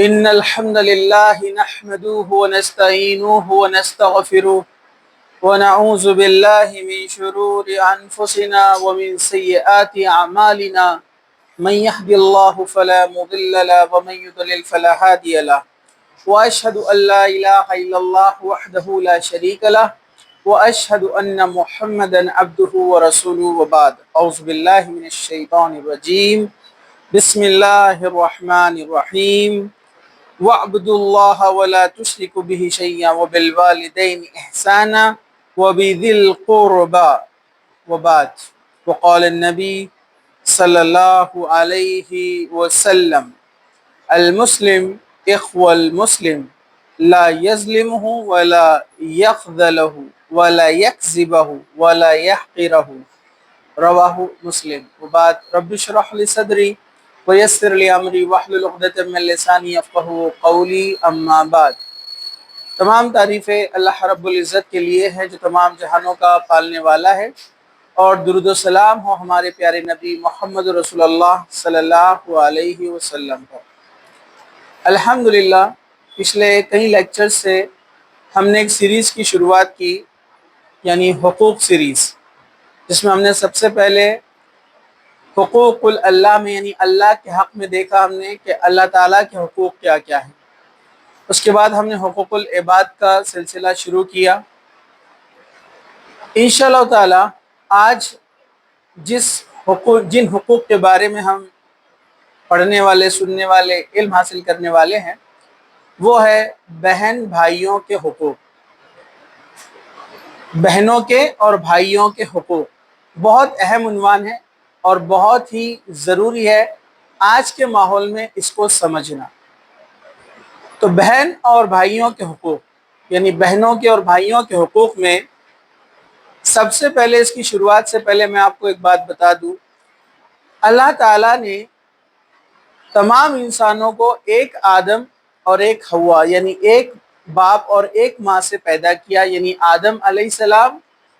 إن الحمد لله نحمده ونستعينه ونستغفره ونعوذ بالله من شرور أنفسنا ومن سيئات أعمالنا من يهد الله فلا مضل له ومن يضلل فلا هادي له وأشهد أن لا إله إلا الله وحده لا شريك له وأشهد أن محمدا عبده ورسوله وبعد أعوذ بالله من الشيطان الرجيم بسم الله الرحمن الرحيم وَاعْبُدُوا اللَّهَ وَلَا تُشْرِكُوا بِهِ شَيْئًا وَبِالْوَالِدَيْنِ إِحْسَانًا وَبِذِي الْقُرْبَى وبعد وقال النبي صلى الله عليه وسلم المسلم إخوة المسلم لا يظلمه ولا يخذله ولا يكذبه ولا يحقره رواہ مسلم وبعد رب اشرح لی صدری ویسر لی امری واحلل عقدۃ من لسانی یفقہوا قولی اما بعد۔ تمام تعریفیں اللہ رب العزت کے لیے ہیں جو تمام جہانوں کا پالنے والا ہے، اور درود و سلام ہو ہمارے پیارے نبی محمد رسول اللہ صلی اللہ علیہ وسلم پر۔ الحمدللہ پچھلے کئی لیکچر سے ہم نے ایک سیریز کی شروعات کی، یعنی حقوق سیریز، جس میں ہم نے سب سے پہلے حقوق اللہ میں یعنی اللہ کے حق میں دیکھا ہم نے کہ اللہ تعالیٰ کے حقوق کیا کیا ہیں۔ اس کے بعد ہم نے حقوق العباد کا سلسلہ شروع کیا۔ انشاءاللہ تعالیٰ آج جن حقوق کے بارے میں ہم پڑھنے والے، سننے والے، علم حاصل کرنے والے ہیں، وہ ہے بہن بھائیوں کے حقوق، بہنوں کے اور بھائیوں کے حقوق۔ بہت اہم عنوان ہے اور بہت ہی ضروری ہے آج کے ماحول میں اس کو سمجھنا۔ تو بہن اور بھائیوں کے حقوق، یعنی بہنوں کے اور بھائیوں کے حقوق میں سب سے پہلے، اس کی شروعات سے پہلے میں آپ کو ایک بات بتا دوں۔ اللہ تعالیٰ نے تمام انسانوں کو ایک آدم اور ایک حوا، یعنی ایک باپ اور ایک ماں سے پیدا کیا، یعنی آدم علیہ السلام،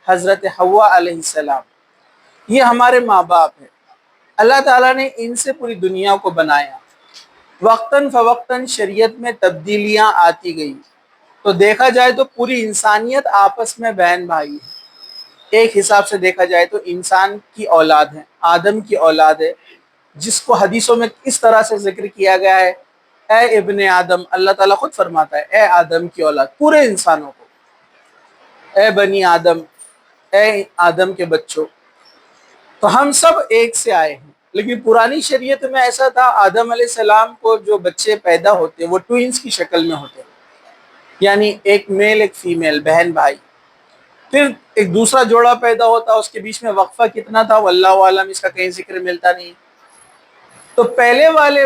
حضرت حوا علیہ السلام۔ یہ ہمارے ماں باپ ہیں۔ اللہ تعالیٰ نے ان سے پوری دنیا کو بنایا۔ وقتاً فوقتاً شریعت میں تبدیلیاں آتی گئی، تو دیکھا جائے تو پوری انسانیت آپس میں بہن بھائی ہے۔ ایک حساب سے دیکھا جائے تو انسان کی اولاد ہے، آدم کی اولاد ہے، جس کو حدیثوں میں اس طرح سے ذکر کیا گیا ہے، اے ابن آدم، اللہ تعالیٰ خود فرماتا ہے اے آدم کی اولاد، پورے انسانوں کو، اے بنی آدم، اے آدم کے بچوں۔ تو ہم سب ایک سے آئے ہیں، لیکن پرانی شریعت میں ایسا تھا، آدم علیہ السلام کو جو بچے پیدا ہوتے وہ ٹوئنز کی شکل میں ہوتے، یعنی ایک میل ایک فیمیل، بہن بھائی۔ پھر ایک دوسرا جوڑا پیدا ہوتا، اس کے بیچ میں وقفہ کتنا تھا واللہ عالم، اس کا کہیں ذکر ملتا نہیں۔ تو پہلے والے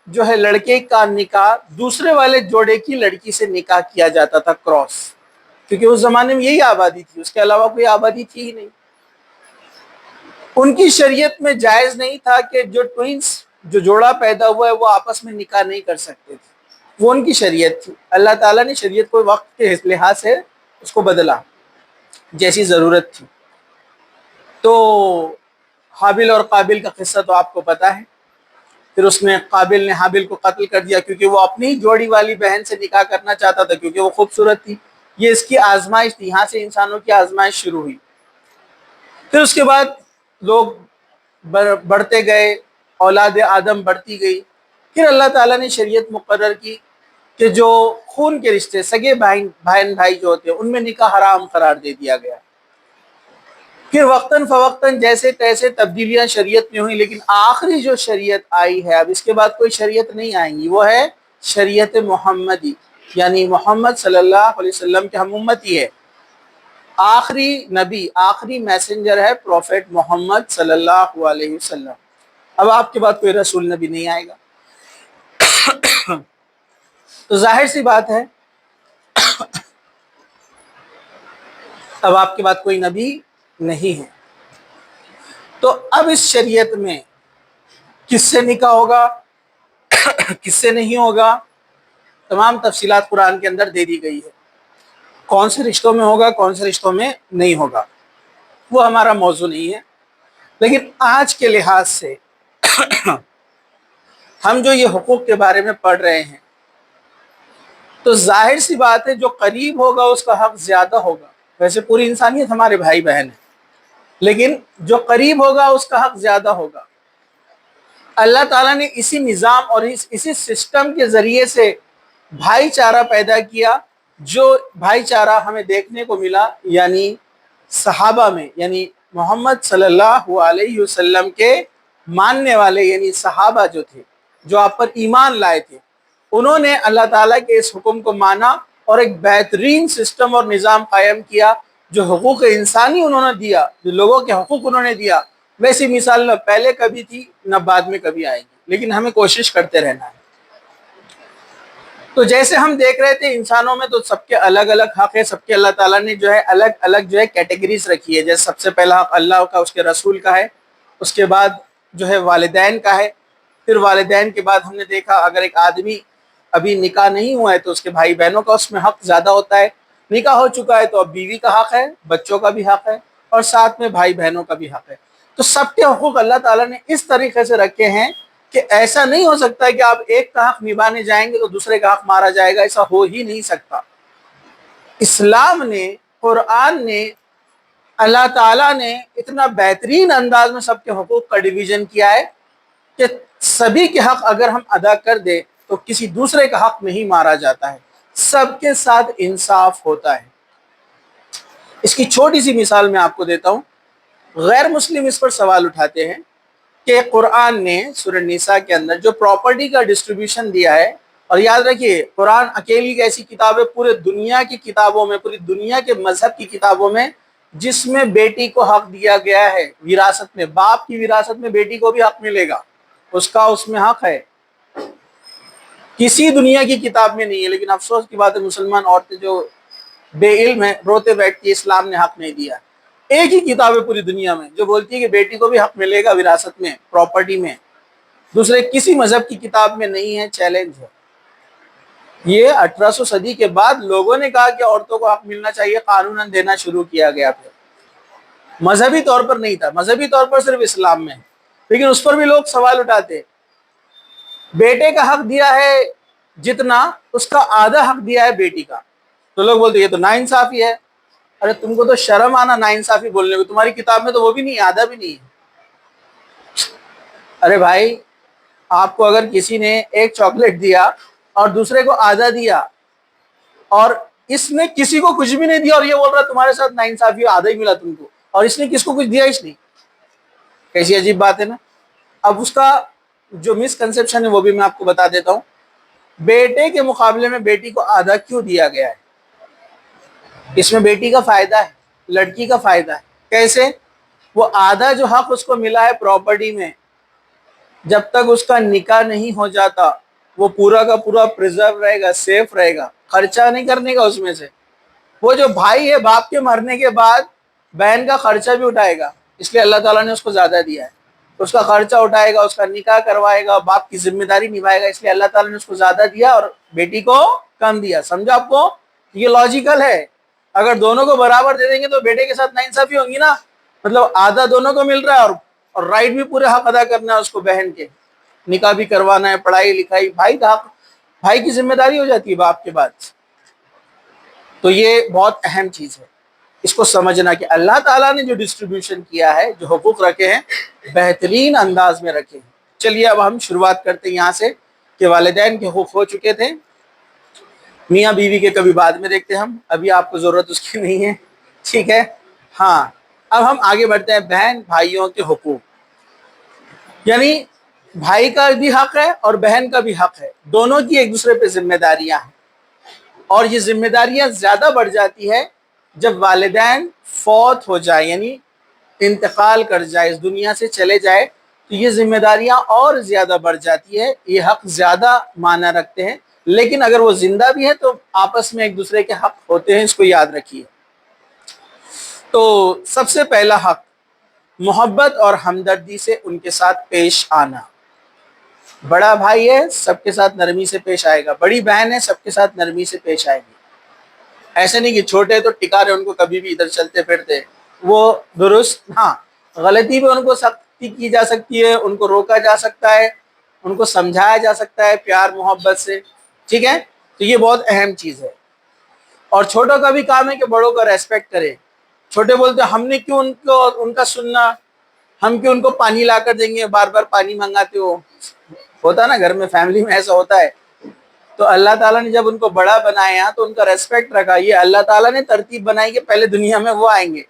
جو ہے لڑکے کا نکاح دوسرے والے جوڑے کی لڑکی سے نکاح کیا جاتا تھا، کراس، کیونکہ اس زمانے میں یہی آبادی تھی، اس کے علاوہ کوئی آبادی تھی ہی نہیں۔ ان کی شریعت میں جائز نہیں تھا کہ جو ٹوئنز، جو جوڑا پیدا ہوا ہے، وہ آپس میں نکاح نہیں کر سکتے تھے، وہ ان کی شریعت تھی۔ اللہ تعالیٰ نے شریعت کو وقت کے لحاظ سے اس کو بدلا جیسی ضرورت تھی۔ تو حابل اور قابل کا قصہ تو آپ کو پتہ ہے۔ پھر اس نے، قابل نے حابل کو قتل کر دیا کیونکہ وہ اپنی جوڑی والی بہن سے نکاح کرنا چاہتا تھا، کیونکہ وہ خوبصورت تھی۔ یہ اس کی آزمائش تھی، یہاں سے انسانوں کی آزمائش شروع ہوئی۔ پھر اس کے بعد لوگ بڑھتے گئے، اولاد آدم بڑھتی گئی۔ پھر اللہ تعالیٰ نے شریعت مقرر کی کہ جو خون کے رشتے، سگے بہن بھائی جو ہوتے ہیں، ان میں نکاح حرام قرار دے دیا گیا۔ پھر وقتاً فوقتاً جیسے تیسے تبدیلیاں شریعت میں ہوئیں، لیکن آخری جو شریعت آئی ہے، اب اس کے بعد کوئی شریعت نہیں آئیں گی، وہ ہے شریعت محمدی، یعنی محمد صلی اللہ علیہ وسلم کے ہم امتی ہے۔ آخری نبی، آخری میسنجر ہے پروفیٹ محمد صلی اللہ علیہ وسلم۔ اب آپ کے بعد کوئی رسول نبی نہیں آئے گا۔ تو ظاہر سی بات ہے اب آپ کے بعد کوئی نبی نہیں ہے۔ تو اب اس شریعت میں کس سے نکاح ہوگا، کس سے نہیں ہوگا، تمام تفصیلات قرآن کے اندر دے دی گئی ہے۔ کون سے رشتوں میں ہوگا، کون سے رشتوں میں نہیں ہوگا، وہ ہمارا موضوع نہیں ہے۔ لیکن آج کے لحاظ سے ہم جو یہ حقوق کے بارے میں پڑھ رہے ہیں تو ظاہر سی بات ہے جو قریب ہوگا اس کا حق زیادہ ہوگا. ویسے پوری انسانیت ہمارے بھائی بہن ہیں لیکن جو قریب ہوگا اس کا حق زیادہ ہوگا. اللہ تعالیٰ نے اسی نظام اور اسی سسٹم کے ذریعے سے بھائی چارہ پیدا کیا جو بھائی چارہ ہمیں دیکھنے کو ملا یعنی صحابہ میں، یعنی محمد صلی اللہ علیہ وسلم کے ماننے والے یعنی صحابہ جو تھے جو آپ پر ایمان لائے تھے، انہوں نے اللہ تعالیٰ کے اس حکم کو مانا اور ایک بہترین سسٹم اور نظام قائم کیا. جو حقوق انسانی انہوں نے دیا، جو لوگوں کے حقوق انہوں نے دیا، ویسی مثال نہ پہلے کبھی تھی نہ بعد میں کبھی آئے گی، لیکن ہمیں کوشش کرتے رہنا ہے. تو جیسے ہم دیکھ رہے تھے انسانوں میں تو سب کے الگ الگ حق ہے، سب کے اللہ تعالیٰ نے جو ہے الگ الگ جو ہے کیٹیگریز رکھی ہے. جیسے سب سے پہلا حق اللہ کا، اس کے رسول کا ہے، اس کے بعد جو ہے والدین کا ہے، پھر والدین کے بعد ہم نے دیکھا اگر ایک آدمی ابھی نکاح نہیں ہوا ہے تو اس کے بھائی بہنوں کا اس میں حق زیادہ ہوتا ہے. نکاح ہو چکا ہے تو اب بیوی کا حق ہے، بچوں کا بھی حق ہے اور ساتھ میں بھائی بہنوں کا بھی حق ہے. تو سب کے حقوق اللہ تعالیٰ نے اس طریقے سے رکھے ہیں کہ ایسا نہیں ہو سکتا کہ آپ ایک کا حق نبھانے جائیں گے تو دوسرے کا حق مارا جائے گا، ایسا ہو ہی نہیں سکتا. اسلام نے، قرآن نے، اللہ تعالیٰ نے اتنا بہترین انداز میں سب کے حقوق کا ڈویژن کیا ہے کہ سبھی کے حق اگر ہم ادا کر دیں تو کسی دوسرے کا حق نہیں مارا جاتا ہے، سب کے ساتھ انصاف ہوتا ہے. اس کی چھوٹی سی مثال میں آپ کو دیتا ہوں. غیر مسلم اس پر سوال اٹھاتے ہیں کہ قرآن نے سورہ نساء کے اندر جو پراپرٹی کا ڈسٹریبیوشن دیا ہے، اور یاد رکھیے قرآن اکیلی ایک ایسی کتاب ہے پورے دنیا کی کتابوں میں، پوری دنیا کے مذہب کی کتابوں میں جس میں بیٹی کو حق دیا گیا ہے وراثت میں. باپ کی وراثت میں بیٹی کو بھی حق ملے گا، اس میں حق ہے. کسی دنیا کی کتاب میں نہیں ہے. لیکن افسوس کی بات ہے مسلمان عورتیں جو بے علم ہیں روتے بیٹھتی ہے اسلام نے حق نہیں دیا. ایک ہی کتاب ہے پوری دنیا میں جو بولتی ہے کہ بیٹی کو بھی حق ملے گا وراثت میں، پراپرٹی میں. دوسرے کسی مذہب کی کتاب میں نہیں ہے. چیلنج ہے. یہ 1800 صدی کے بعد لوگوں نے کہا کہ عورتوں کو حق ملنا چاہیے، قانون دینا شروع کیا گیا. پھر مذہبی طور پر نہیں تھا، مذہبی طور پر صرف اسلام میں، لیکن اس پر بھی لوگ سوال اٹھاتے. بیٹے کا حق دیا ہے جتنا، اس کا آدھا حق دیا ہے بیٹی کا. تو لوگ بولتے یہ تو ناانصافی ہے. ارے تم کو تو شرم آنا ناانصافی بولنے کو، تمہاری کتاب میں تو وہ بھی نہیں ہے، آدھا بھی نہیں ہے. ارے بھائی آپ کو اگر کسی نے ایک چاکلیٹ دیا اور دوسرے کو آدھا دیا اور اس نے کسی کو کچھ بھی نہیں دیا اور یہ بول رہا تمہارے ساتھ ناانصافی ہے، آدھا ہی ملا تم کو، اور اس نے کس کو کچھ دیا اس نے، کیسی عجیب بات ہے نا. اب اس کا جو مسکنسیپشن ہے وہ بھی میں آپ کو بتا دیتا ہوں. بیٹے کے مقابلے میں بیٹی کو آدھا کیوں دیا گیا ہے؟ اس میں بیٹی کا فائدہ ہے، لڑکی کا فائدہ ہے. کیسے؟ وہ آدھا جو حق اس کو ملا ہے پراپرٹی میں، جب تک اس کا نکاح نہیں ہو جاتا وہ پورا کا پورا پریزرو رہے گا، سیف رہے گا، خرچہ نہیں کرنے کا اس میں سے. وہ جو بھائی ہے باپ کے مرنے کے بعد بہن کا خرچہ بھی اٹھائے گا، اس لیے اللہ تعالیٰ نے اس کو زیادہ دیا ہے. اس کا خرچہ اٹھائے گا، اس کا نکاح کروائے گا، باپ کی ذمہ داری نبھائے گا، اس لیے اللہ تعالیٰ نے اس کو زیادہ دیا اور بیٹی کو کم دیا. سمجھا آپ کو؟ یہ لاجیکل ہے. اگر دونوں کو برابر دے دیں گے تو بیٹے کے ساتھ ناانصافی ہوگی نا. مطلب آدھا دونوں کو مل رہا ہے اور رائٹ بھی پورے حق ادا کرنا ہے اس کو، بہن کے نکاح بھی کروانا ہے، پڑھائی لکھائی، بھائی کا حق، بھائی کی ذمہ داری ہو جاتی ہے باپ کے بعد. تو یہ بہت اہم چیز ہے، اس کو سمجھنا کہ اللہ تعالیٰ نے جو ڈسٹریبیوشن کیا ہے، جو حقوق رکھے ہیں، بہترین انداز میں رکھے ہیں. چلیے اب ہم شروعات کرتے ہیں یہاں سے کہ والدین کے حقوق ہو چکے تھے، میاں بیوی کے کبھی بعد میں دیکھتے ہیں ہم، ابھی آپ کو ضرورت اس کی نہیں ہے. ٹھیک ہے. ہاں اب ہم آگے بڑھتے ہیں. بہن بھائیوں کے حقوق، یعنی بھائی کا بھی حق ہے اور بہن کا بھی حق ہے. دونوں کی ایک دوسرے پہ ذمہ داریاں ہیں، اور یہ ذمہ داریاں زیادہ بڑھ جاتی ہے جب والدین فوت ہو جائے، یعنی انتقال کر جائے، اس دنیا سے چلے جائے، تو یہ ذمہ داریاں اور زیادہ بڑھ جاتی ہے. یہ حق زیادہ معنی رکھتے ہیں. لیکن اگر وہ زندہ بھی ہے تو آپس میں ایک دوسرے کے حق ہوتے ہیں، اس کو یاد رکھیے. تو سب سے پہلا حق محبت اور ہمدردی سے ان کے ساتھ پیش آنا. بڑا بھائی ہے سب کے ساتھ نرمی سے پیش آئے گا، بڑی بہن ہے سب کے ساتھ نرمی سے پیش آئے گی. ایسے نہیں کہ چھوٹے تو ٹکا رہے ان کو کبھی بھی ادھر چلتے پھرتے، وہ درست. ہاں غلطی پہ ان کو سختی کی جا سکتی ہے، ان کو روکا جا سکتا ہے، ان کو سمجھایا جا سکتا ہے پیار محبت سے، ٹھیک ہے؟ تو یہ بہت اہم چیز ہے۔ اور چھوٹوں کا بھی کام ہے کہ بڑوں کا ریسپیکٹ کرے۔ چھوٹے بولتے ہیں ہم نے کیوں ان کا سننا، ہم کیوں ان کو پانی لا کر دیں گے، بار بار پانی منگاتے ہو، ہوتا ہے نا گھر میں، فیملی میں ایسا ہوتا ہے۔ تو اللہ تعالیٰ نے جب ان کو بڑا بنایا تو ان کا ریسپیکٹ رکھا۔ یہ اللہ تعالیٰ نے ترتیب بنائی کہ پہلے دنیا میں وہ آئیں گے،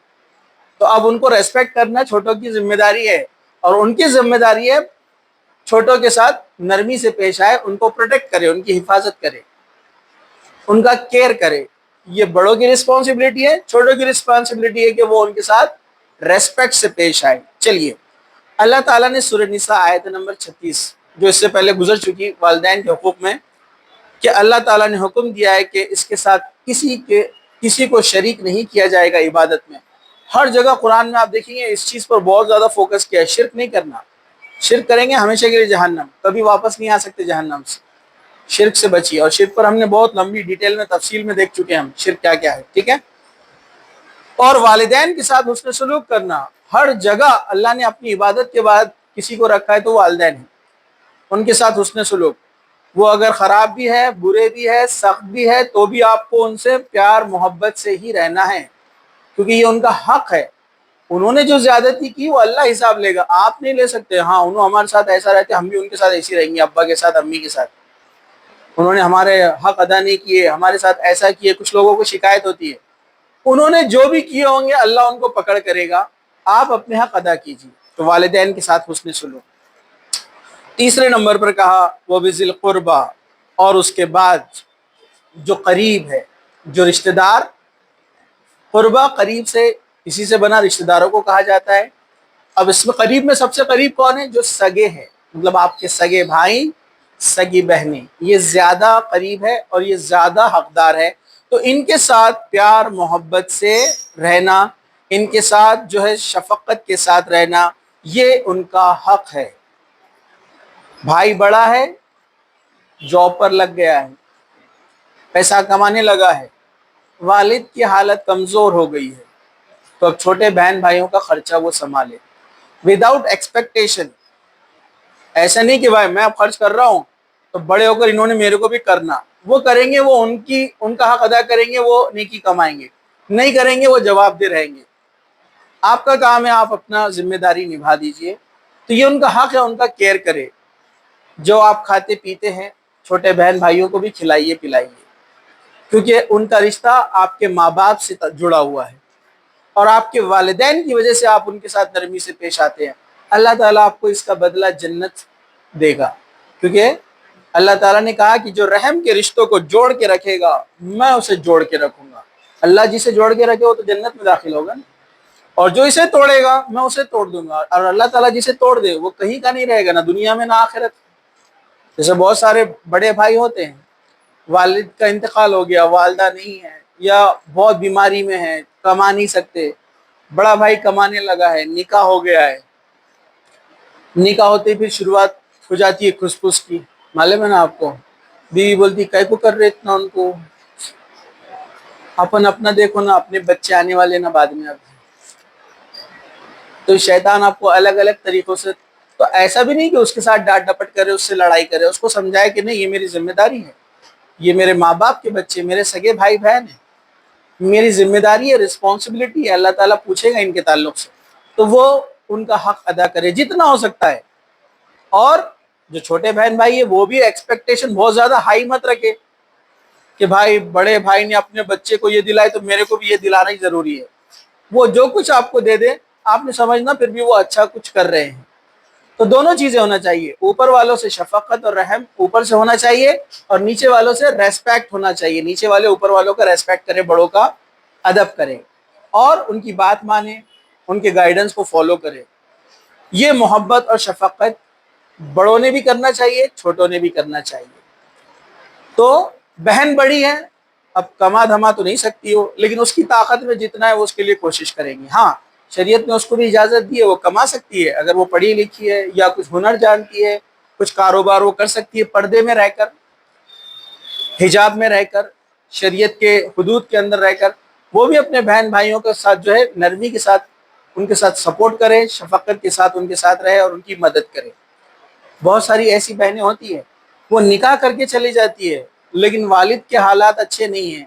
تو اب ان کو ریسپیکٹ کرنا چھوٹوں کی ذمہ داری ہے، اور ان کی ذمہ داری ہے چھوٹوں کے ساتھ نرمی سے پیش آئے، ان کو پروٹیکٹ کرے، ان کی حفاظت کرے، ان کا کیئر کرے۔ یہ بڑوں کی رسپانسبلٹی ہے، چھوٹوں کی رسپانسبلٹی ہے کہ وہ ان کے ساتھ ریسپیکٹ سے پیش آئے۔ چلیے، اللہ تعالیٰ نے سورہ نساء آیت نمبر 36 جو اس سے پہلے گزر چکی والدین کے حقوق میں، کہ اللہ تعالیٰ نے حکم دیا ہے کہ اس کے ساتھ کسی کو شریک نہیں کیا جائے گا عبادت میں۔ ہر جگہ قرآن میں آپ دیکھیں گے اس چیز پر بہت زیادہ فوکس کیا ہے، شرک نہیں کرنا۔ شرک کریں گے ہمیشہ کے لیے جہنم، کبھی واپس نہیں آ سکتے جہنم سے۔ شرک سے بچیے، اور شرک پر ہم نے بہت لمبی ڈیٹیل میں تفصیل میں دیکھ چکے ہیں ہم شرک کیا کیا ہے، ٹھیک ہے؟ اور والدین کے ساتھ حسن سلوک کرنا۔ ہر جگہ اللہ نے اپنی عبادت کے بعد کسی کو رکھا ہے تو وہ والدین ہیں، ان کے ساتھ حسن سلوک۔ وہ اگر خراب بھی ہے، برے بھی ہے، سخت بھی ہے، تو بھی آپ کو ان سے پیار محبت سے ہی رہنا ہے، کیونکہ یہ ان کا حق ہے۔ انہوں نے جو زیادتی کی وہ اللہ حساب لے گا، آپ نہیں لے سکتے۔ ہاں انہوں ہمارے ساتھ ایسا رہتے، ہم بھی ان کے ساتھ ایسی رہیں گے، ابا کے ساتھ، امی کے ساتھ۔ انہوں نے ہمارے حق ادا نہیں کیے، ہمارے ساتھ ایسا کیے۔ کچھ لوگوں کو شکایت ہوتی ہے، انہوں نے جو بھی کیے ہوں گے اللہ ان کو پکڑ کرے گا، آپ اپنے حق ادا کیجیے۔ تو والدین کے ساتھ حسن سلوک۔ تیسرے نمبر پر کہا وَبِذِی الْقُرْبَى، اور اس کے بعد جو قریب ہے، جو رشتہ دار۔ قربہ قریب سے، کسی سے بنا رشتہ داروں کو کہا جاتا ہے۔ اب اس میں قریب میں سب سے قریب کون ہے؟ جو سگے ہیں، مطلب آپ کے سگے بھائی، سگی بہنیں، یہ زیادہ قریب ہے اور یہ زیادہ حقدار ہے۔ تو ان کے ساتھ پیار محبت سے رہنا، ان کے ساتھ جو ہے شفقت کے ساتھ رہنا، یہ ان کا حق ہے۔ بھائی بڑا ہے، جاب پر لگ گیا ہے، پیسہ کمانے لگا ہے، والد کی حالت کمزور ہو گئی ہے، تو اب چھوٹے بہن بھائیوں کا خرچہ وہ سنبھالے وداؤٹ ایکسپیکٹیشن۔ ایسا نہیں کہ بھائی میں اب خرچ کر رہا ہوں تو بڑے ہو کر انہوں نے میرے کو بھی کرنا۔ وہ کریں گے، وہ ان کا حق ادا کریں گے، وہ نیکی کمائیں گے۔ نہیں کریں گے وہ جواب دہ رہیں گے۔ آپ کا کام ہے آپ اپنا ذمہ داری نبھا دیجئے۔ تو یہ ان کا حق ہے، ان کا کیئر کرے۔ جو آپ کھاتے پیتے ہیں چھوٹے بہن بھائیوں کو بھی کھلائیے پلائیے، کیونکہ ان کا رشتہ آپ کے ماں باپ سے جڑا ہوا ہے، اور آپ کے والدین کی وجہ سے آپ ان کے ساتھ نرمی سے پیش آتے ہیں۔ اللہ تعالیٰ آپ کو اس کا بدلہ جنت دے گا، کیونکہ اللہ تعالیٰ نے کہا کہ جو رحم کے رشتوں کو جوڑ کے رکھے گا میں اسے جوڑ کے رکھوں گا۔ اللہ جسے جوڑ کے رکھے وہ تو جنت میں داخل ہوگا نا، اور جو اسے توڑے گا میں اسے توڑ دوں گا۔ اور اللہ تعالیٰ جسے توڑ دے وہ کہیں کا نہیں رہے گا، نہ دنیا میں نہ آخرت۔ جیسے بہت سارے بڑے بھائی ہوتے ہیں، والد کا انتقال ہو گیا، والدہ نہیں ہے، یا بہت بیماری میں ہے، کما نہیں سکتے، بڑا بھائی کمانے لگا ہے، نکاح ہو گیا ہے، نکاح ہوتے پھر شروعات ہو جاتی ہے کھس پھس کی، معلوم ہے نا آپ کو؟ بیوی بولتی کئی کو کر رہے اتنا ان کو، اپنا دیکھو نا، اپنے بچے آنے والے نا بعد میں۔ اب تو شیطان آپ کو الگ الگ طریقوں سے، تو ایسا بھی نہیں کہ اس کے ساتھ ڈانٹ ڈپٹ کرے، اس سے لڑائی کرے، اس کو سمجھائے کہ نہیں یہ میری ذمہ داری ہے، یہ میرے ماں باپ کے بچے، میرے سگے بھائی بہن ہیں، میری ذمہ داری ہے، رسپانسبلٹی ہے، اللہ تعالیٰ پوچھے گا ان کے تعلق سے، تو وہ ان کا حق ادا کرے جتنا ہو سکتا ہے۔ اور جو چھوٹے بہن بھائی ہے وہ بھی ایکسپیکٹیشن بہت زیادہ ہائی مت رکھے کہ بھائی بڑے بھائی نے اپنے بچے کو یہ دلائے تو میرے کو بھی یہ دلانا ہی ضروری ہے۔ وہ جو کچھ آپ کو دے دے آپ نے سمجھنا پھر بھی وہ اچھا کچھ کر رہے ہیں۔ تو دونوں چیزیں ہونا چاہیے، اوپر والوں سے شفقت اور رحم اوپر سے ہونا چاہیے، اور نیچے والوں سے ریسپیکٹ ہونا چاہیے۔ نیچے والے اوپر والوں کا ریسپیکٹ کرے، بڑوں کا ادب کرے، اور ان کی بات مانے، ان کے گائیڈنس کو فالو کرے۔ یہ محبت اور شفقت بڑوں نے بھی کرنا چاہیے، چھوٹوں نے بھی کرنا چاہیے۔ تو بہن بڑی ہے، اب کما دھما تو نہیں سکتی ہو، لیکن اس کی طاقت میں جتنا ہے وہ اس کے لیے کوشش کریں گی۔ ہاں شریعت نے اس کو بھی اجازت دی ہے، وہ کما سکتی ہے اگر وہ پڑھی لکھی ہے یا کچھ ہنر جانتی ہے، کچھ کاروبار وہ کر سکتی ہے، پردے میں رہ کر، حجاب میں رہ کر، شریعت کے حدود کے اندر رہ کر۔ وہ بھی اپنے بہن بھائیوں کے ساتھ جو ہے نرمی کے ساتھ ان کے ساتھ سپورٹ کرے، شفقت کے ساتھ ان کے ساتھ رہے اور ان کی مدد کرے۔ بہت ساری ایسی بہنیں ہوتی ہیں وہ نکاح کر کے چلی جاتی ہے لیکن والد کے حالات اچھے نہیں ہیں،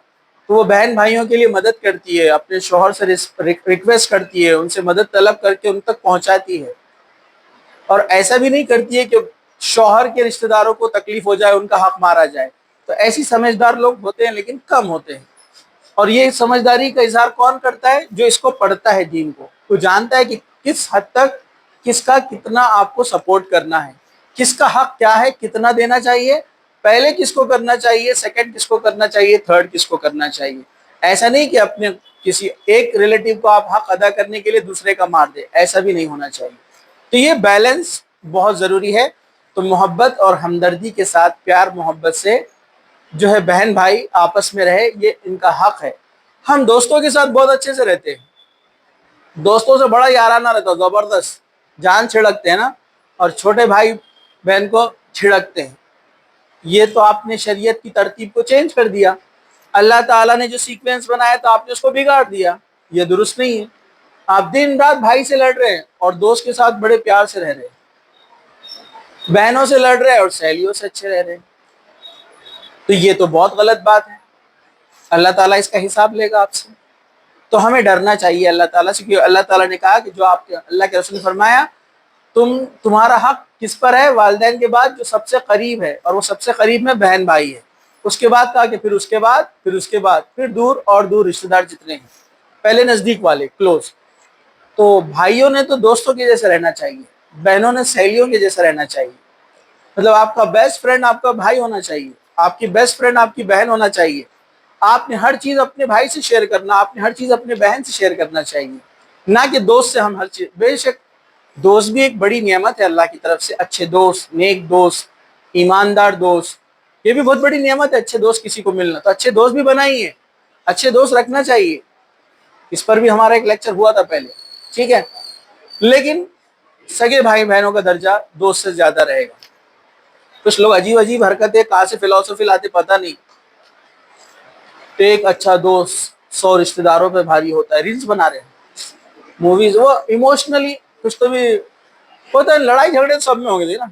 تو وہ بہن بھائیوں کے لیے مدد کرتی ہے، اپنے شوہر سے ریکویسٹ کرتی ہے، ان سے مدد طلب کر کے ان تک پہنچاتی ہے، اور ایسا بھی نہیں کرتی ہے کہ شوہر کے رشتہ داروں کو تکلیف ہو جائے، ان کا حق مارا جائے۔ تو ایسی سمجھدار لوگ ہوتے ہیں لیکن کم ہوتے ہیں، اور یہ سمجھداری کا اظہار کون کرتا ہے؟ جو اس کو پڑھتا ہے، دین کو، وہ جانتا ہے کہ کس حد تک کس کا کتنا آپ کو سپورٹ کرنا ہے، کس کا حق کیا ہے، کتنا دینا چاہیے، پہلے کس کو کرنا چاہیے، سیکنڈ کس کو کرنا چاہیے، تھرڈ کس کو کرنا چاہیے۔ ایسا نہیں کہ اپنے کسی ایک ریلیٹیو کو آپ حق ادا کرنے کے لیے دوسرے کا مار دے، ایسا بھی نہیں ہونا چاہیے۔ تو یہ بیلنس بہت ضروری ہے۔ تو محبت اور ہمدردی کے ساتھ، پیار محبت سے جو ہے بہن بھائی آپس میں رہے، یہ ان کا حق ہے۔ ہم دوستوں کے ساتھ بہت اچھے سے رہتے ہیں، دوستوں سے بڑا یارانہ رہتا، زبردست جان چھڑکتے ہیں نا، اور چھوٹے بھائی بہن کو چھڑکتے ہیں۔ یہ تو آپ نے شریعت کی ترتیب کو چینج کر دیا، اللہ تعالیٰ نے جو سیکوینس بنایا تو آپ نے اس کو بگاڑ دیا، یہ درست نہیں ہے۔ آپ دن رات بھائی سے لڑ رہے ہیں اور دوست کے ساتھ بڑے پیار سے رہ رہے ہیں، بہنوں سے لڑ رہے ہیں اور سہیلیوں سے اچھے رہ رہے ہیں، تو یہ تو بہت غلط بات ہے۔ اللہ تعالیٰ اس کا حساب لے گا آپ سے۔ تو ہمیں ڈرنا چاہیے اللہ تعالیٰ سے، کیونکہ اللہ تعالیٰ نے کہا کہ جو آپ کے اللہ کے رسول نے فرمایا تمہارا حق کس پر ہے؟ والدین کے بعد جو سب سے قریب ہے، اور وہ سب سے قریب میں بہن بھائی ہے۔ اس کے بعد کہا کہ پھر اس کے بعد، پھر اس کے بعد، پھر دور اور دور رشتہ دار جتنے ہیں، پہلے نزدیک والے، کلوز۔ تو بھائیوں نے تو دوستوں کے جیسے رہنا چاہیے، بہنوں نے سہیلیوں کے جیسے رہنا چاہیے۔ مطلب آپ کا بیسٹ فرینڈ آپ کا بھائی ہونا چاہیے، آپ کی بیسٹ فرینڈ آپ کی بہن ہونا چاہیے۔ آپ نے ہر چیز اپنے بھائی سے شیئر کرنا، آپ نے ہر چیز اپنے بہن سے شیئر کرنا چاہیے، نہ کہ دوست سے ہم ہر چیز۔ بے شک دوست بھی ایک بڑی نعمت ہے اللہ کی طرف سے، اچھے دوست، نیک دوست، ایماندار دوست، یہ بھی بہت بڑی نعمت ہے، اچھے دوست کسی کو ملنا۔ تو اچھے دوست بھی بنائیے، اچھے دوست رکھنا چاہیے، اس پر بھی ہمارا ایک لیکچر ہوا تھا پہلے، ٹھیک ہے۔ لیکن سگے بھائی بہنوں کا درجہ دوست سے زیادہ رہے گا۔ کچھ لوگ عجیب عجیب حرکتیں کہاں سے فلسفی لاتے پتہ نہیں۔ ایک اچھا دوست 100 رشتہ داروں پہ بھاری ہوتا ہے، ریلز بنا رہے ہیں، موویز، وہ ایموشنلی کچھ تو بھی ہوتا ہے، لڑائی جھگڑے سب میں ہوں گے نا۔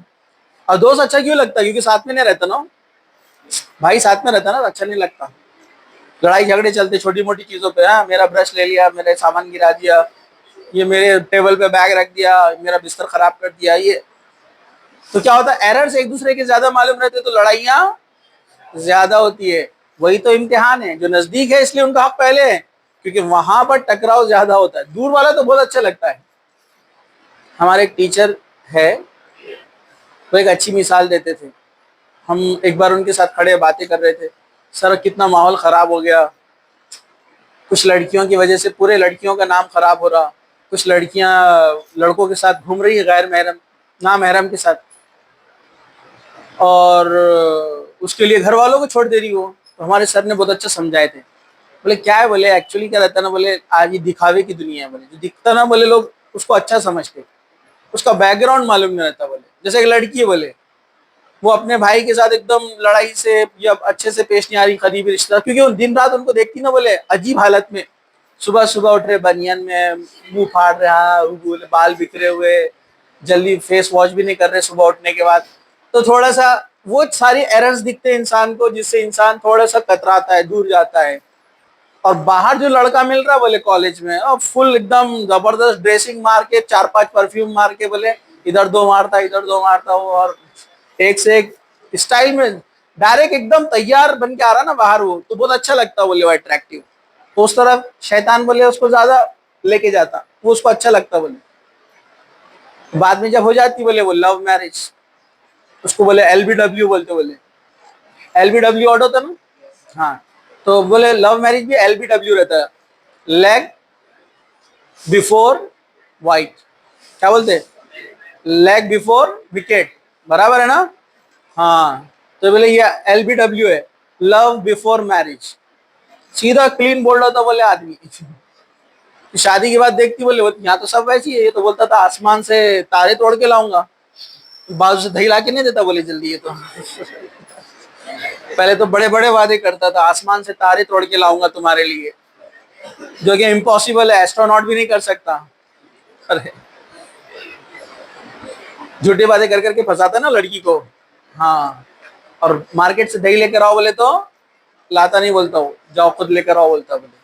اور دوست اچھا کیوں لگتا ہے؟ کیونکہ ساتھ میں نہیں رہتا نا، بھائی ساتھ میں رہتا نا تو اچھا نہیں لگتا۔ لڑائی جھگڑے چلتے چھوٹی موٹی چیزوں پہ، ہاں میرا برش لے لیا، میرے سامان گرا دیا، یہ میرے ٹیبل پہ بیگ رکھ دیا، میرا بستر خراب کر دیا، یہ تو کیا ہوتا ہے؟ ایررز ایک دوسرے کے زیادہ معلوم رہتے تو لڑائیاں زیادہ ہوتی ہے۔ وہی تو امتحان ہے، جو نزدیک ہے اس لیے ان کا حق پہلے ہے، کیونکہ وہاں پر ٹکراؤ زیادہ ہوتا ہے۔ دور والا تو بہت اچھا لگتا ہے۔ ہمارے ایک ٹیچر ہے، وہ ایک اچھی مثال دیتے تھے۔ ہم ایک بار ان کے ساتھ کھڑے باتیں کر رہے تھے، سر کتنا ماحول خراب ہو گیا، کچھ لڑکیوں کی وجہ سے پورے لڑکیوں کا نام خراب ہو رہا، کچھ لڑکیاں لڑکوں کے ساتھ گھوم رہی ہیں غیر محرم، نامحرم کے ساتھ، اور اس کے لیے گھر والوں کو چھوڑ دے رہی ہو۔ تو ہمارے سر نے بہت اچھا سمجھائے تھے، بولے کیا ہے؟ بولے ایکچولی کیا رہتا ہے نا، بولے آج یہ دکھاوے کی دنیا ہے، بولے جو دکھتا نا، بولے لوگ اس کو اچھا سمجھتے، اس کا بیک گراؤنڈ معلوم نہیں رہتا۔ بولے جیسے ایک لڑکی ہے، بولے وہ اپنے بھائی کے ساتھ ایک دم لڑائی سے یا اچھے سے پیش نہیں آ رہی، قریبی رشتہ دار، کیونکہ وہ دن رات ان کو دیکھتی نا، بولے عجیب حالت میں، صبح صبح اٹھ رہے بنین میں، منہ پھاڑ رہا، بال بکھرے ہوئے، جلدی فیس واش بھی نہیں کر رہے صبح اٹھنے کے بعد، تو تھوڑا سا وہ ساری ایررز دکھتے ہیں انسان کو، جس سے انسان تھوڑا سا کتراتا ہے، دور جاتا ہے۔ اور باہر جو لڑکا مل رہا ہے، بولے کالج میں، اور فل ایک دم زبردست ڈریسنگ مار کے، 4-5 پرفیوم مار کے، بولے ادھر دو مارتا ادھر دو مارتا ہو، اور ایک سے ایک اسٹائل میں ڈائریکٹ ایک دم تیار بن کے آ رہا نا باہر، وہ تو بہت اچھا لگتا ہے، بولے وہ اٹریکٹیو۔ تو اس طرف شیطان بولے اس کو زیادہ لے کے جاتا، وہ اس کو اچھا لگتا، بولے بعد میں جب ہو جاتی، بولے وہ لو میرج، اس کو بولے LBW بولتے، بولے LBW آٹو تھا نا، ہاں، تو بولے لو میرج بھی LBW رہتا ہے، لیگ بفور وائٹ، کیا بولتے؟ لیگ بفور وکٹ، برابر ہے نا؟ ہاں، تو بولے یہ LBW ہے، لو بفور میرج، سیدھا کلین بول رہا تھا، بولے آدمی شادی کے بعد دیکھتی، بولے یہاں تو سب ویسی ہے، یہ تو بولتا تھا آسمان سے تارے توڑ کے لاؤں گا، بازو سے دہی لا کے نہیں دیتا، بولے جلدی، یہ تو پہلے تو بڑے بڑے وعدے کرتا تھا، آسمان سے تارے توڑ کے لاؤں گا تمہارے لیے، جو کہ امپاسبل ہے، ایسٹروناٹ بھی نہیں کر سکتا۔ ارے جھوٹی باتیں کر کر کے پھنساتا نا لڑکی کو. ہاں, اور مارکیٹ سے دہی لے کر آؤ بولے تو لاتا نہیں بولتا ہوں, جاؤ خود لے کر آؤ بولتا بولے.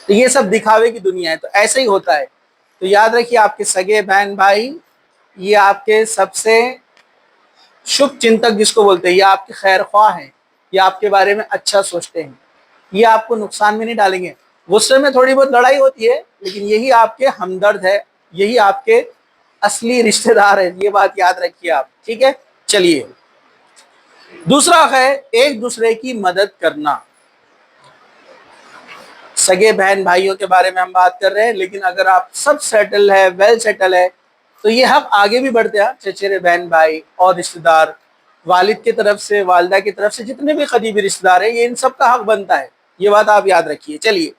تو یہ سب دکھاوے کی دنیا ہے, تو ایسا ہی ہوتا ہے. تو یاد رکھیے آپ کے سگے بہن بھائی یہ آپ کے سب سے شبھ چنتک جس کو بولتے ہیں, یہ آپ کے خیر خواہ ہیں, یہ آپ کے بارے میں اچھا سوچتے ہیں, یہ آپ کو نقصان میں نہیں ڈالیں گے. غصے میں تھوڑی بہت لڑائی ہوتی ہے لیکن یہی آپ کے ہمدرد ہے, یہی آپ کے اصلی رشتہ دار ہے, یہ بات یاد رکھیے آپ. ٹھیک ہے, چلیے دوسرا ہے ایک دوسرے کی مدد کرنا. سگے بہن بھائیوں کے بارے میں ہم بات کر رہے ہیں, لیکن اگر آپ سب سیٹل ہے, ویل سیٹل ہے, تو یہ حق آگے بھی بڑھتے ہیں. چچیرے بہن بھائی اور رشتہ دار, والد کی طرف سے, والدہ کی طرف سے جتنے بھی قریبی رشتہ دار ہیں, یہ ان سب کا حق بنتا ہے. یہ بات آپ یاد رکھیے. چلیے,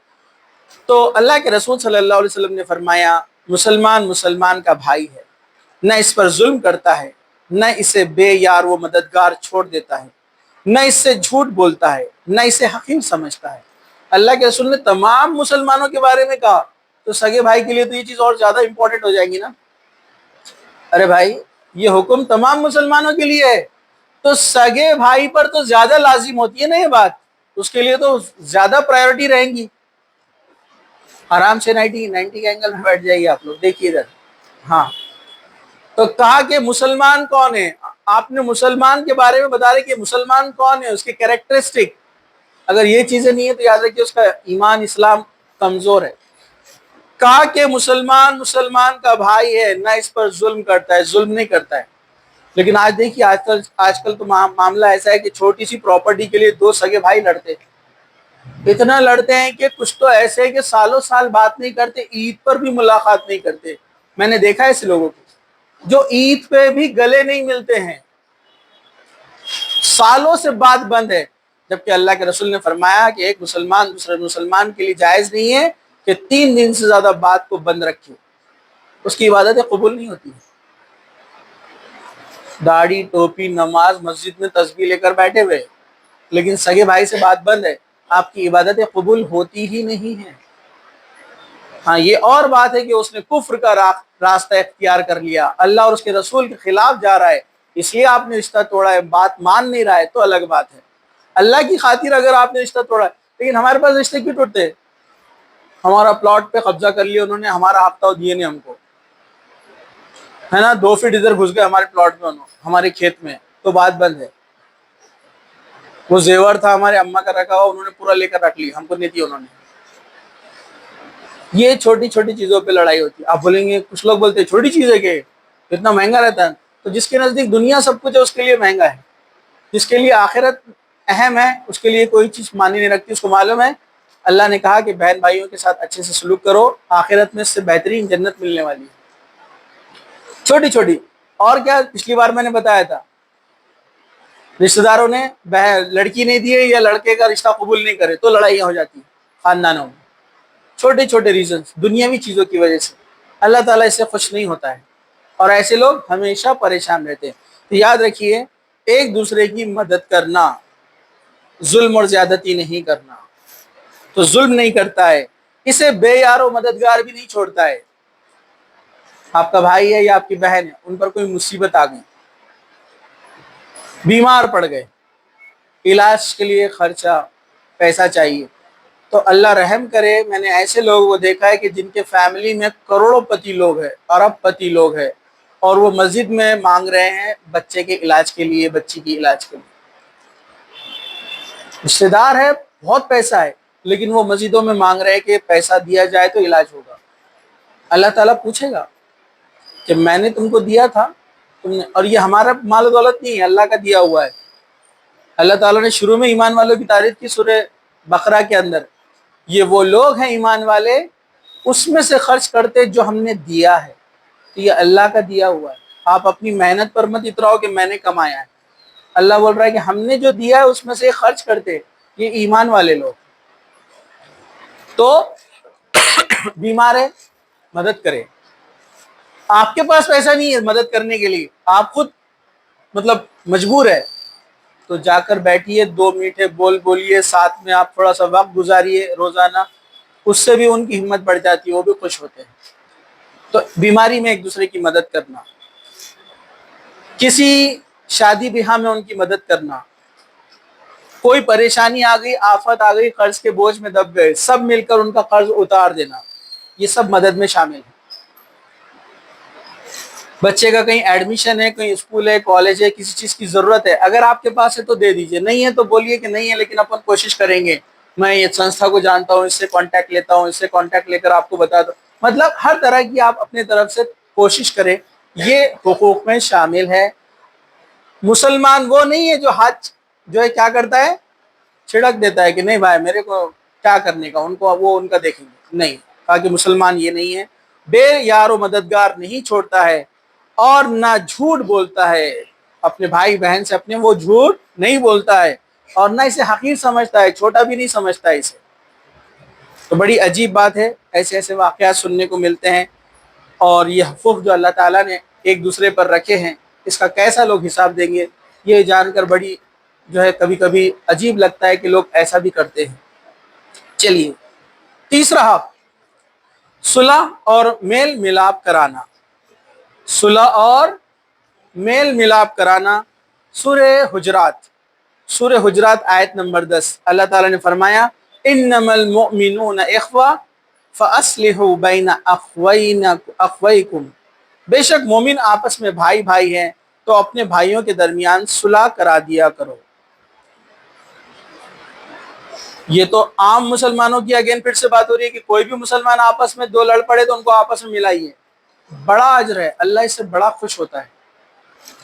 تو اللہ کے رسول صلی اللہ علیہ وسلم نے فرمایا مسلمان مسلمان کا بھائی ہے, نہ اس پر ظلم کرتا ہے, نہ اسے بے یار و مددگار چھوڑ دیتا ہے, نہ اس سے جھوٹ بولتا ہے, نہ اسے حقیر سمجھتا ہے. اللہ کے رسول نے تمام مسلمانوں کے بارے میں کہا, تو سگے بھائی کے لیے تو یہ چیز اور زیادہ امپورٹنٹ ہو جائے گی نا. ارے بھائی, یہ حکم تمام مسلمانوں کے لیے ہے, تو سگے بھائی پر تو زیادہ لازم ہوتی ہے نا یہ بات, اس کے لیے تو زیادہ پرائیورٹی رہیں گی. آرام سے 90 کے اینگل میں بیٹھ جائیے آپ لوگ, دیکھیے ادھر. ہاں, تو کہا کہ مسلمان کون ہے, آپ نے مسلمان کے بارے میں بتا رہے کہ مسلمان کون ہے, اس کے کیریکٹرسٹک, اگر یہ چیزیں نہیں ہے تو یاد رکھیے اس کا ایمان اسلام کمزور ہے. کہا کہ مسلمان مسلمان کا بھائی ہے, نہ اس پر ظلم کرتا ہے, ظلم نہیں کرتا ہے. لیکن آج دیکھیے آج کل تو معاملہ ایسا ہے کہ چھوٹی سی پراپرٹی کے لیے دو سگے بھائی لڑتے, اتنا لڑتے ہیں کہ کچھ تو ایسے ہیں کہ سالوں سال بات نہیں کرتے, عید پر بھی ملاقات نہیں کرتے. میں نے دیکھا ہے ایسے لوگوں کو جو عید پہ بھی گلے نہیں ملتے ہیں, سالوں سے بات بند ہے. جبکہ اللہ کے رسول نے فرمایا کہ ایک مسلمان دوسرے مسلمان کے لیے جائز نہیں ہے کہ 3 دن سے زیادہ بات کو بند رکھے, اس کی عبادتیں قبول نہیں ہوتی. داڑھی ٹوپی نماز مسجد میں تسبیح لے کر بیٹھے ہوئے, لیکن سگے بھائی سے بات بند ہے, آپ کی عبادتیں قبول ہوتی ہی نہیں ہیں. ہاں, یہ اور بات ہے کہ اس نے کفر کا راستہ اختیار کر لیا, اللہ اور اس کے رسول کے خلاف جا رہا ہے, اس لیے آپ نے رشتہ توڑا ہے, بات مان نہیں رہا ہے, تو الگ بات ہے. اللہ کی خاطر اگر آپ نے رشتہ توڑا ہے, لیکن ہمارے پاس رشتے کیوں ٹوٹتے ہیں؟ ہمارا پلاٹ پہ قبضہ کر لیا انہوں نے, ہمارا ہفتہ دیے نہیں ہم کو, ہے نا, 2 فٹ ادھر گھس گئے ہمارے پلاٹ میں, ہمارے کھیت میں, تو بات بند ہے. وہ زیور تھا ہمارے اماں کا رکھا ہوا, انہوں نے پورا لے کر رکھ لی, ہم کو نہیں دیا انہوں نے. یہ چھوٹی چھوٹی چیزوں پہ لڑائی ہوتی ہے. آپ بولیں گے, کچھ لوگ بولتے ہیں چھوٹی چیز ہے کہ اتنا مہنگا رہتا ہے, تو جس کے نزدیک دنیا سب کچھ ہے اس کے لیے مہنگا ہے, جس کے لیے آخرت اہم ہے اس کے لیے کوئی چیز مانی نہیں رکھتی. اس کو معلوم ہے اللہ نے کہا کہ بہن بھائیوں کے ساتھ اچھے سے سلوک کرو, آخرت میں اس سے بہترین جنت ملنے والی ہے. چھوٹی چھوٹی. اور کیا, پچھلی بار میں نے بتایا تھا رشتہ داروں نے لڑکی نہیں دی یا لڑکے کا رشتہ قبول نہیں کرے تو لڑائیاں ہو جاتی خاندانوں میں, چھوٹے چھوٹے ریزنز, دنیاوی چیزوں کی وجہ سے. اللہ تعالیٰ اس سے خوش نہیں ہوتا ہے, اور ایسے لوگ ہمیشہ پریشان رہتے ہیں. تو یاد رکھیے, ایک دوسرے کی مدد کرنا, ظلم اور زیادتی نہیں کرنا. تو ظلم نہیں کرتا ہے, اسے بے یار و مددگار بھی نہیں چھوڑتا ہے. آپ کا بھائی ہے یا آپ کی بہن ہے, ان پر کوئی مصیبت آ گئی, بیمار پڑ گئے, علاج کے لیے خرچہ پیسہ چاہیے, تو اللہ رحم کرے, میں نے ایسے لوگوں کو دیکھا ہے کہ جن کے فیملی میں کروڑوں پتی لوگ ہیں, ارب پتی لوگ ہیں, اور وہ مسجد میں مانگ رہے ہیں بچے کے علاج کے لیے, بچی کی علاج کے لیے. رشتے دار ہے, بہت پیسہ ہے, لیکن وہ مسجدوں میں مانگ رہے ہیں کہ پیسہ دیا جائے تو علاج ہوگا. اللہ تعالیٰ پوچھے گا کہ میں نے تم کو دیا تھا, تم نے, اور یہ ہمارا مال و دولت نہیں ہے, اللہ کا دیا ہوا ہے. اللہ تعالیٰ نے شروع میں ایمان والوں کی تعریف کی سورہ بقرہ کے اندر, یہ وہ لوگ ہیں ایمان والے اس میں سے خرچ کرتے جو ہم نے دیا ہے. تو یہ اللہ کا دیا ہوا ہے, آپ اپنی محنت پر مت اتراؤ کہ میں نے کمایا ہے. اللہ بول رہا ہے کہ ہم نے جو دیا ہے اس میں سے خرچ کرتے, یہ ایمان والے لوگ. تو بیمار ہے, مدد کرے. آپ کے پاس پیسہ نہیں ہے مدد کرنے کے لیے, آپ خود مجبور ہے, تو جا کر بیٹھیے, 2 میٹھے بول بولیے, ساتھ میں آپ تھوڑا سا وقت گزاریے روزانہ, اس سے بھی ان کی ہمت بڑھ جاتی ہے, وہ بھی خوش ہوتے ہیں. تو بیماری میں ایک دوسرے کی مدد کرنا. کسی شادی بیاہ میں ان کی مدد کرنا، کوئی پریشانی آ گئی، آفت آ گئی، قرض کے بوجھ میں دب گئے، سب مل کر ان کا قرض اتار دینا، یہ سب مدد میں شامل ہے۔ بچے کا کہیں ایڈمیشن ہے، کہیں اسکول ہے، کالج ہے، کسی چیز کی ضرورت ہے، اگر آپ کے پاس ہے تو دے دیجئے، نہیں ہے تو بولیے کہ نہیں ہے لیکن اپن کوشش کریں گے، میں یہ سنستھا کو جانتا ہوں، اس سے کانٹیکٹ لیتا ہوں، اس سے کانٹیکٹ لے کر آپ کو بتا دوں، مطلب ہر طرح کی آپ اپنے طرف سے کوشش کریں، یہ حقوق میں شامل ہے۔ مسلمان وہ نہیں ہے جو ہاتھ جو ہے کیا کرتا ہے، چھڑک دیتا ہے کہ نہیں بھائی میرے کو کیا کرنے کا، ان کو وہ ان کا دیکھیں گے، نہیں، کہا کہ مسلمان یہ نہیں ہے، بے یار و مددگار نہیں چھوڑتا ہے اور نہ جھوٹ بولتا ہے اپنے بھائی بہن سے، اپنے وہ جھوٹ نہیں بولتا ہے اور نہ اسے حقیر سمجھتا ہے، چھوٹا بھی نہیں سمجھتا ہے اسے۔ تو بڑی عجیب بات ہے، ایسے ایسے واقعات سننے کو ملتے ہیں، اور یہ حقوق جو اللہ تعالیٰ نے ایک دوسرے پر رکھے ہیں، اس کا کیسا لوگ حساب دیں گے، یہ جان کر بڑی جو ہے کبھی کبھی عجیب لگتا ہے کہ لوگ ایسا بھی کرتے ہیں۔ چلیے، تیسرا حق، صلح اور میل ملاپ کرانا، صلح اور میل ملاپ کرانا۔ سورہ حجرات آیت نمبر 10، اللہ تعالیٰ نے فرمایا انما المؤمنون اخوہ فاصلحوا بین اخویکم، بے شک مومن آپس میں بھائی بھائی ہیں تو اپنے بھائیوں کے درمیان صلح کرا دیا کرو۔ یہ تو عام مسلمانوں کی اگین پھر سے بات ہو رہی ہے کہ کوئی بھی مسلمان آپس میں دو لڑ پڑے تو ان کو آپس میں ملائیے، بڑا اجر ہے، اللہ اس سے بڑا خوش ہوتا ہے۔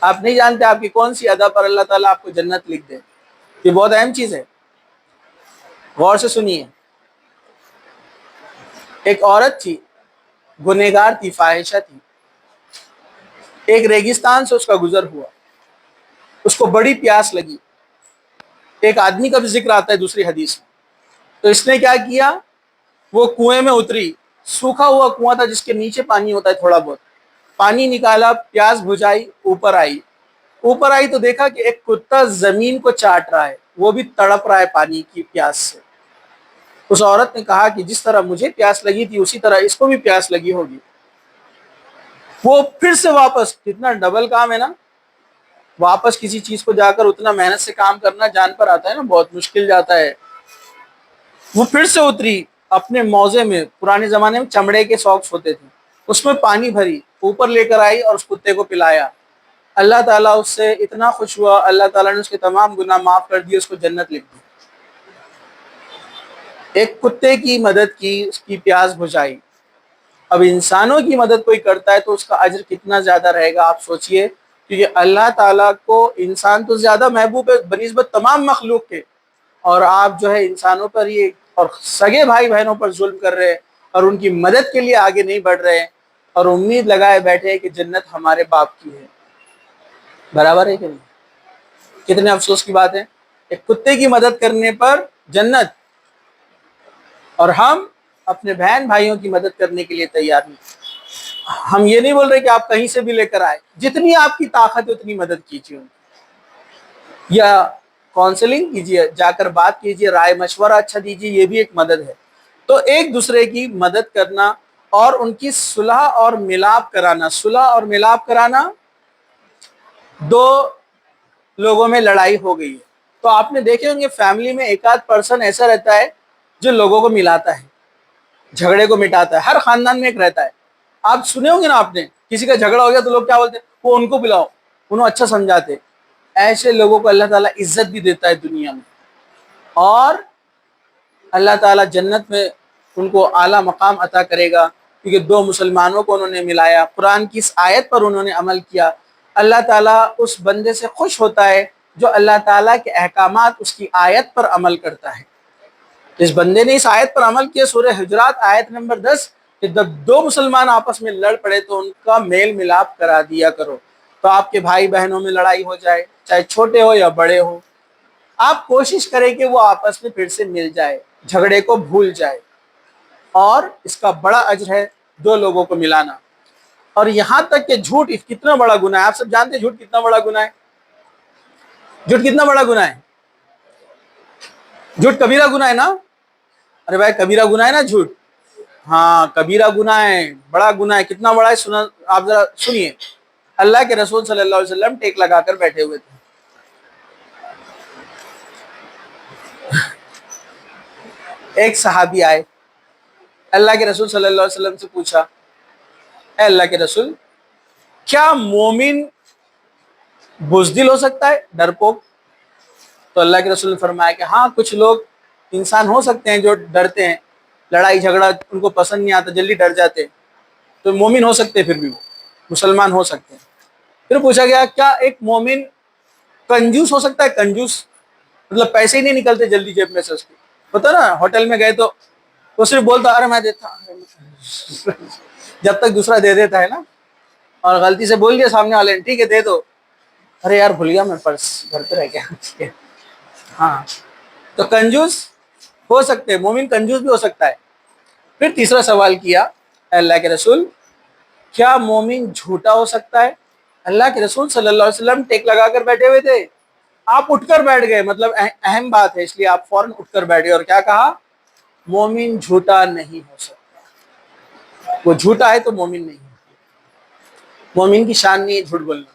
آپ نہیں جانتے آپ کی کون سی ادا پر اللہ تعالیٰ آپ کو جنت لکھ دے، یہ بہت اہم چیز ہے، غور سے سنیے۔ ایک عورت تھی، گنہگار تھی، فاحشہ تھی، ایک ریگستان سے اس کا گزر ہوا، اس کو بڑی پیاس لگی، ایک آدمی کا بھی ذکر آتا ہے دوسری حدیث میں، تو اس نے کیا کیا، وہ کنویں میں اتری، سوکھا ہوا کنواں تھا جس کے نیچے پانی ہوتا ہے تھوڑا بہت، پانی نکالا، پیاس بجھائی، اوپر آئی تو دیکھا کہ ایک کتا زمین کو چاٹ رہا ہے، وہ بھی تڑپ رہا ہے پانی کی پیاس سے۔ اس عورت نے کہا کہ جس طرح مجھے پیاس لگی تھی اسی طرح اس کو بھی پیاس لگی ہوگی۔ وہ پھر سے واپس، کتنا ڈبل کام ہے نا، واپس کسی چیز کو جا کر اتنا محنت سے کام کرنا جان پر آتا ہے نا، بہت مشکل جاتا ہے۔ وہ پھر سے اتری اپنے موزے میں، پرانے زمانے میں چمڑے کے ساکس ہوتے تھے، اس میں پانی بھری، اوپر لے کر آئی اور اس کتے کو پلایا۔ اللہ تعالیٰ اس سے اتنا خوش ہوا، اللہ تعالیٰ نے اس کے تمام گناہ معاف کر دیے، اس کو جنت لکھ دی۔ ایک کتے کی مدد کی، اس کی پیاس بجھائی۔ اب انسانوں کی مدد کوئی کرتا ہے تو اس کا اجر کتنا زیادہ رہے گا آپ سوچئے، کیونکہ اللہ تعالیٰ کو انسان تو زیادہ محبوب ہے بنسبت تمام مخلوق کے، اور آپ جو ہے انسانوں پر یہ اور سگے بھائی بہنوں پر ظلم کر رہے ہیں اور ان کی مدد کے لیے آگے نہیں بڑھ رہے ہیں اور امید لگائے بیٹھے ہیں کہ جنت ہمارے باپ کی ہے۔ برابر ہے کہ نہیں؟ کتنے افسوس کی بات ہے، ایک کتے کی مدد کرنے پر جنت، اور ہم اپنے بہن بھائیوں کی مدد کرنے کے لیے تیار نہیں۔ ہم یہ نہیں بول رہے کہ آپ کہیں سے بھی لے کر آئے، جتنی آپ کی طاقت ہے اتنی مدد کیجیے، یا کاؤنسلنگ کیجیے، جا کر بات کیجیے، رائے مشورہ اچھا دیجیے، یہ بھی ایک مدد ہے۔ تو ایک دوسرے کی مدد کرنا اور ان کی صلح اور ملاپ کرانا، صلح اور ملاپ کرانا، دو لوگوں میں لڑائی ہو گئی ہے تو آپ نے دیکھے ہوں گے فیملی میں ایک آدھ پرسن ایسا رہتا ہے جو لوگوں کو ملاتا ہے، جھگڑے کو مٹاتا ہے، ہر خاندان میں ایک رہتا ہے۔ آپ سنے ہوں گے نا، آپ نے کسی کا جھگڑا ہو گیا تو لوگ کیا بولتے ہیں، وہ ان کو بلاؤ، انہوں اچھا سمجھاتے۔ ایسے لوگوں کو اللہ تعالیٰ عزت بھی دیتا ہے دنیا میں، اور اللہ تعالیٰ جنت میں ان کو اعلیٰ مقام عطا کرے گا، کیونکہ دو مسلمانوں کو انہوں نے ملایا، قرآن کی اس آیت پر انہوں نے عمل کیا۔ اللہ تعالیٰ اس بندے سے خوش ہوتا ہے جو اللہ تعالیٰ کے احکامات، اس کی آیت پر عمل کرتا ہے۔ اس بندے نے اس آیت پر عمل کیا، سورہ حجرات آیت نمبر 10، کہ جب دو مسلمان آپس میں لڑ پڑے تو ان کا میل ملاپ کرا دیا کرو۔ تو آپ کے بھائی بہنوں میں لڑائی ہو جائے، چاہے چھوٹے ہو یا بڑے ہو، آپ کوشش کریں کہ وہ آپس میں پھر سے مل جائے، جھگڑے کو بھول جائے، اور اس کا بڑا اجر ہے دو لوگوں کو ملانا۔ اور یہاں تک کہ جھوٹ کتنا بڑا گناہ ہے، آپ سب جانتے ہیں جھوٹ کتنا بڑا گناہ ہے، جھوٹ کتنا بڑا گناہ ہے، جھوٹ کبیرہ گناہ ہے نا، ارے بھائی کبیرہ گناہ ہے نا جھوٹ، ہاں کبیرہ گناہ ہے، بڑا گناہ ہے، کتنا بڑا ہے، سنا آپ ذرا سنیے۔ اللہ کے رسول صلی اللہ علیہ وسلم ٹیک لگا کر بیٹھے ہوئے تھے. ایک صحابی آئے, اللہ کے رسول صلی اللہ علیہ وسلم سے پوچھا, اے اللہ کے رسول, کیا مومن بزدل ہو سکتا ہے, ڈرپوک؟ تو اللہ کے رسول نے فرمایا کہ ہاں, کچھ لوگ انسان ہو سکتے ہیں جو ڈرتے ہیں, لڑائی جھگڑا ان کو پسند نہیں آتا, جلدی ڈر جاتے ہیں, تو مومن ہو سکتے ہیں, پھر بھی وہ مسلمان ہو سکتے ہیں. پھر پوچھا گیا کیا ایک مومن کنجوس ہو سکتا ہے؟ کنجوس مطلب پیسے ہی نہیں نکلتے جلدی جیب میں سے اس کے, پتہ نا ہوٹل میں گئے تو وہ صرف بولتا ارے میں دیتا, جب تک دوسرا دے دیتا ہے نا, اور غلطی سے بول دیا سامنے والے نے ٹھیک ہے دے دو, ارے یار بھول گیا میں پرس گھر پہ رہ گیا. ہاں, تو کنجوس ہو سکتے ہیں, مومن کنجوس بھی ہو سکتا ہے. پھر تیسرا سوال کیا, اے اللہ کے رسول, کیا مومن جھوٹا ہو سکتا ہے؟ اللہ کے رسول صلی اللہ علیہ وسلم ٹیک لگا کر بیٹھے ہوئے تھے, آپ اٹھ کر بیٹھ گئے, مطلب اہم بات ہے اس لیے آپ فوراً اٹھ کر بیٹھ گئے, اور کیا کہا, مومن جھوٹا نہیں ہو سکتا. وہ جھوٹا ہے تو مومن نہیں. مومن کی شان نہیں ہے جھوٹ بولنا.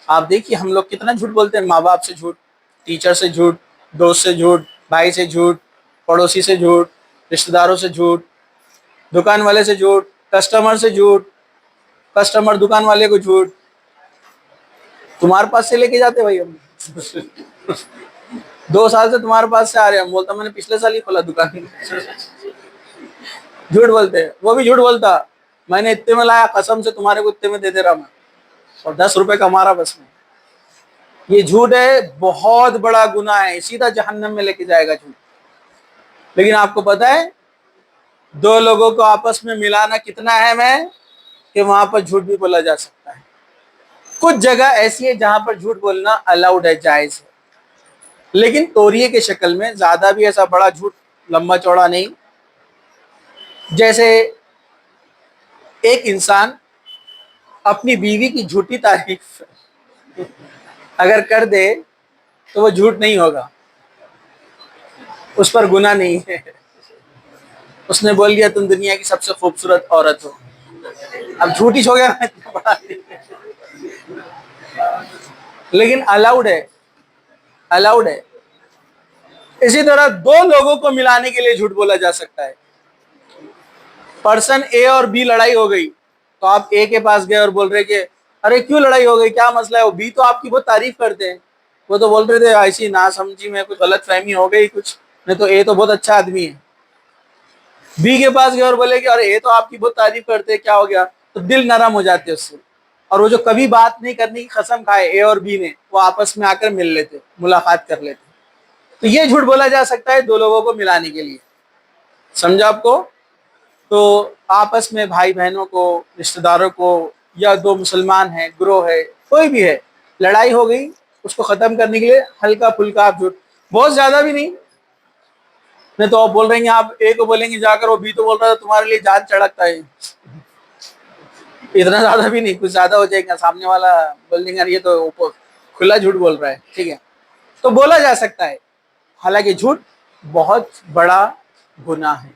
آپ دیکھیے ہم لوگ کتنا جھوٹ بولتے ہیں, ماں باپ سے جھوٹ, ٹیچر سے جھوٹ, دوست سے جھوٹ, بھائی سے جھوٹ, پڑوسی سے جھوٹ, رشتہ داروں سے جھوٹ, دکان والے سے جھوٹ, کسٹمر سے جھوٹ, کسٹمر دکان والے کو جھوٹ. تمہارے پاس سے لے کے جاتے بھائی, ہم 2 سال سے تمہارے پاس سے آ رہے ہیں, ہم بولتا میں نے پچھلے سال ہی کھولا دکان. جھوٹ بولتے ہیں. وہ بھی جھوٹ بولتا, میں نے اتنے میں لایا, قسم سے تمہارے کو اتنے میں دے دے رہا میں, اور 10 روپے کما رہا بس میں. یہ جھوٹ ہے, بہت بڑا گناہ ہے, سیدھا جہنم میں لے کے جائے گا جھوٹ. لیکن آپ کو پتہ ہے 2 لوگوں کو آپس میں ملانا کتنا اہم ہے, کہ وہاں پر جھوٹ بھی بولا جا سکتا ہے. کچھ جگہ ایسی ہے جہاں پر جھوٹ بولنا الاؤڈ ہے, جائز ہے, لیکن توریے کے شکل میں, زیادہ بھی ایسا بڑا جھوٹ لمبا چوڑا نہیں. جیسے ایک انسان اپنی بیوی کی جھوٹی تعریف اگر کر دے تو وہ جھوٹ نہیں ہوگا, اس پر گناہ نہیں ہے. اس نے بول دیا تم دنیا کی سب سے خوبصورت عورت ہو, اب جھوٹ ہی ہو گیا, لیکن الاؤڈ ہے, الاؤڈ ہے. اسی طرح 2 لوگوں کو ملانے کے لیے جھوٹ بولا جا سکتا ہے. پرسن اے اور بی لڑائی ہو گئی, تو آپ اے کے پاس گئے اور بول رہے کہ ارے کیوں لڑائی ہو گئی, کیا مسئلہ ہے؟ وہ بی تو آپ کی بہت تعریف کرتے ہیں, وہ تو بول رہے تھے ایسی نا سمجھی میں کچھ غلط فہمی ہو گئی کچھ, نہیں تو اے تو بہت اچھا آدمی ہے. بی کے پاس گئے اور بولے کہ ارے اے تو آپ کی بہت تعریف کرتے ہیں, کیا ہو گیا؟ تو دل نرم ہو جاتے اس سے, اور وہ جو کبھی بات نہیں کرنے کی قسم کھائے اے اور بی نے, وہ آپس میں آ کر مل لیتے, ملاقات کر لیتے. تو یہ جھوٹ بولا جا سکتا ہے 2 لوگوں کو ملانے کے لیے. سمجھا آپ کو؟ تو آپس میں بھائی بہنوں کو, رشتہ داروں کو, یا 2 مسلمان ہیں, گروہ ہے, کوئی بھی ہے, لڑائی ہو گئی, اس کو ختم کرنے کے لیے ہلکا پھلکا آپ جھوٹ, بہت زیادہ بھی نہیں. نہیں تو آپ بول رہے ہیں, آپ اے کو بولیں گے جا کر, وہ بی تو بول رہا تھا تمہارے لیے جان چڑکتا ہے, اتنا زیادہ بھی نہیں, کچھ زیادہ ہو جائے گا, سامنے والا بول دیں گے یہ تو کھلا جھوٹ بول رہا ہے. ٹھیک ہے, تو بولا جا سکتا ہے, حالانکہ جھوٹ بہت بڑا گناہ ہے,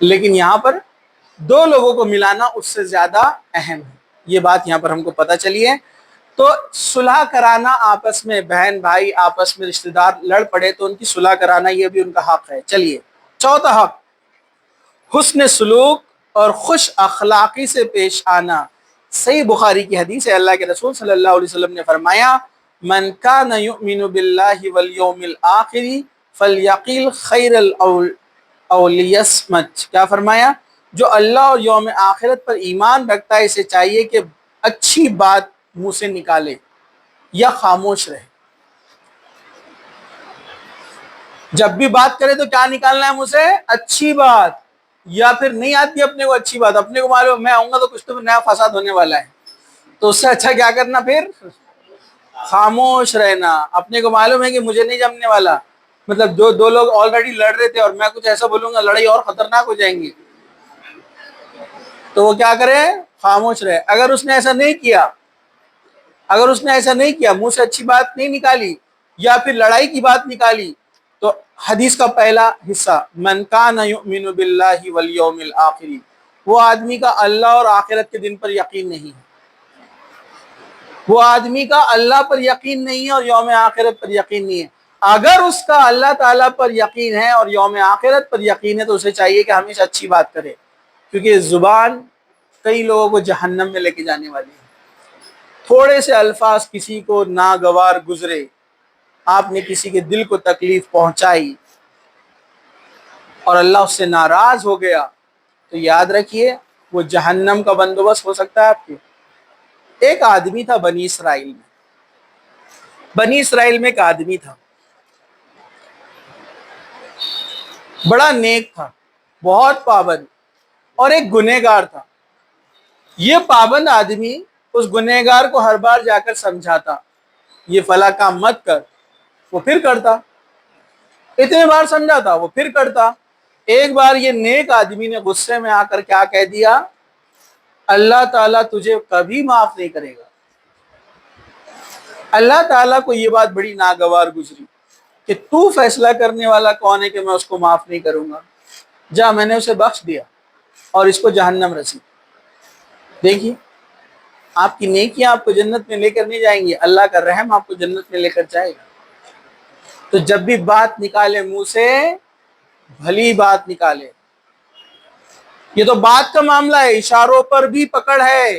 لیکن یہاں پر 2 لوگوں کو ملانا اس سے زیادہ اہم ہے. یہ بات یہاں پر ہم کو پتہ چلی ہے. تو صلح کرانا آپس میں, بہن بھائی آپس میں رشتہ دار لڑ پڑے تو ان کی صلح کرانا یہ بھی ان کا حق ہے. چلیے, چوتھا حق, حسن سلوک اور خوش اخلاقی سے پیش آنا. صحیح بخاری کی حدیث ہے, اللہ کے رسول صلی اللہ علیہ وسلم نے فرمایا, من کان یؤمن باللہ والیوم الآخر فلیقل خیر او لیصمت. کیا فرمایا؟ جو اللہ اور یوم آخرت پر ایمان رکھتا ہے اسے چاہیے کہ اچھی بات منہ سے نکالے یا خاموش رہے. جب بھی بات کرے تو کیا نکالنا ہے منہ سے؟ اچھی بات, یا پھر نہیں آتی اپنے کو اچھی بات, اپنے کو معلوم میں آؤں گا تو کچھ تو نیا فساد ہونے والا ہے, تو اس سے اچھا کیا کرنا, پھر خاموش رہنا. اپنے کو معلوم ہے کہ مجھے نہیں جمنے والا, مطلب جو 2 لوگ آلریڈی لڑ رہے تھے اور میں کچھ ایسا بولوں گا لڑائی اور خطرناک ہو جائیں گی, تو وہ کیا کرے, خاموش رہے. اگر اس نے ایسا نہیں کیا, منہ سے اچھی بات نہیں نکالی یا پھر لڑائی کی بات نکالی, تو حدیث کا پہلا حصہ, من کان یؤمن باللہ والیوم الآخر, وہ آدمی کا اللہ اور آخرت کے دن پر یقین نہیں ہے. وہ آدمی کا اللہ پر یقین نہیں ہے اور یوم آخرت پر یقین نہیں ہے۔ اگر اس کا اللہ تعالیٰ پر یقین ہے اور یوم آخرت پر یقین ہے تو اسے چاہیے کہ ہمیشہ اچھی بات کرے، کیونکہ زبان کئی لوگوں کو جہنم میں لے کے جانے والی ہے۔ تھوڑے سے الفاظ کسی کو ناگوار گزرے، آپ نے کسی کے دل کو تکلیف پہنچائی اور اللہ اس سے ناراض ہو گیا، تو یاد رکھیے وہ جہنم کا بندوبست ہو سکتا ہے آپ کے۔ ایک آدمی تھا بنی اسرائیل میں ایک آدمی تھا، بڑا نیک تھا، بہت پابند، اور ایک گنہگار تھا۔ یہ پابند آدمی اس گنہگار کو ہر بار جا کر سمجھاتا، یہ فلاں کام مت کر، وہ پھر کرتا، اتنے بار سمجھاتا وہ پھر کرتا۔ ایک بار یہ نیک آدمی نے غصے میں آ کر کیا کہہ دیا، اللہ تعالیٰ تجھے کبھی معاف نہیں کرے گا۔ اللہ تعالیٰ کو یہ بات بڑی ناگوار گزری کہ تو فیصلہ کرنے والا کون ہے کہ میں اس کو معاف نہیں کروں گا، جا میں نے اسے بخش دیا اور اس کو جہنم رسی۔ دیکھیے آپ کی نیکیاں آپ کو جنت میں لے کر نہیں جائیں گی، اللہ کا رحم آپ کو جنت میں لے کر جائے گا۔ تو جب بھی بات نکالے منہ سے بھلی بات نکالے۔ یہ تو بات کا معاملہ ہے، اشاروں پر بھی پکڑ ہے۔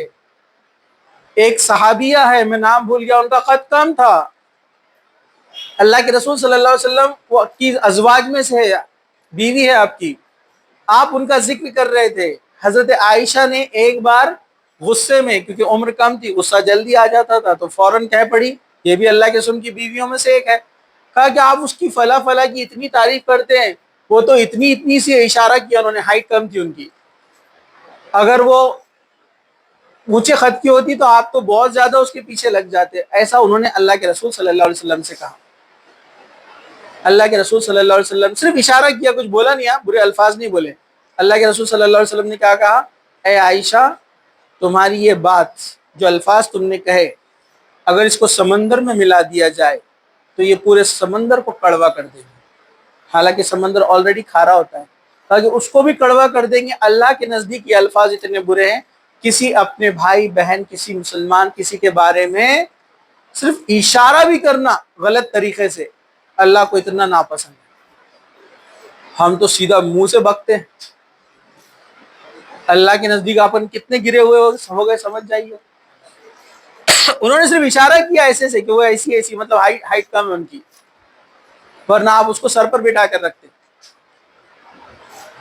ایک صحابیہ ہے، میں نام بھول گیا، ان کا خط کم تھا، اللہ کے رسول صلی اللہ علیہ وسلم کی ازواج میں سے ہے، بیوی ہے آپ کی، آپ ان کا ذکر کر رہے تھے۔ حضرت عائشہ نے ایک بار غصے میں، کیونکہ عمر کم تھی، غصہ جلدی آ جاتا تھا، تو فوراً کہہ پڑی، یہ بھی اللہ کے رسول کی بیویوں میں سے ایک ہے، کہا کہ آپ اس کی فلاں فلاں کی اتنی تعریف کرتے ہیں، وہ تو اتنی سی اشارہ کیا، انہوں نے، ہائٹ کم تھی ان کی، اگر وہ اونچے خط کی ہوتی تو آپ تو بہت زیادہ اس کے پیچھے لگ جاتے۔ ایسا انہوں نے اللہ کے رسول صلی اللہ علیہ وسلم سے کہا۔ اللہ کے رسول صلی اللہ علیہ وسلم صرف اشارہ کیا، کچھ بولا نہیں، آپ برے الفاظ نہیں بولے۔ اللہ کے رسول صلی اللہ علیہ وسلم نے کیا کہا، اے عائشہ تمہاری یہ بات، جو الفاظ تم نے کہے، اگر اس کو سمندر میں ملا دیا جائے تو یہ پورے سمندر کو کڑوا کر دے گی، حالانکہ سمندر آلریڈی کھارا ہوتا ہے، تاکہ اس کو بھی کڑوا کر دیں گے۔ اللہ کے نزدیک یہ الفاظ اتنے برے ہیں، کسی اپنے بھائی بہن، کسی مسلمان، کسی کے بارے میں صرف اشارہ بھی کرنا غلط طریقے سے اللہ کو اتنا ناپسند ہے۔ ہم تو سیدھا منہ سے بکتے ہیں، اللہ کے نزدیک اپن کتنے گرے ہوئے ہو گئے سمجھ جائیے۔ انہوں نے صرف اشارہ کیا ایسے سے کہ وہ ایسی مطلب ہائٹ کم ہے ان کی، ورنہ آپ اس کو سر پر بٹھا کر رکھتے۔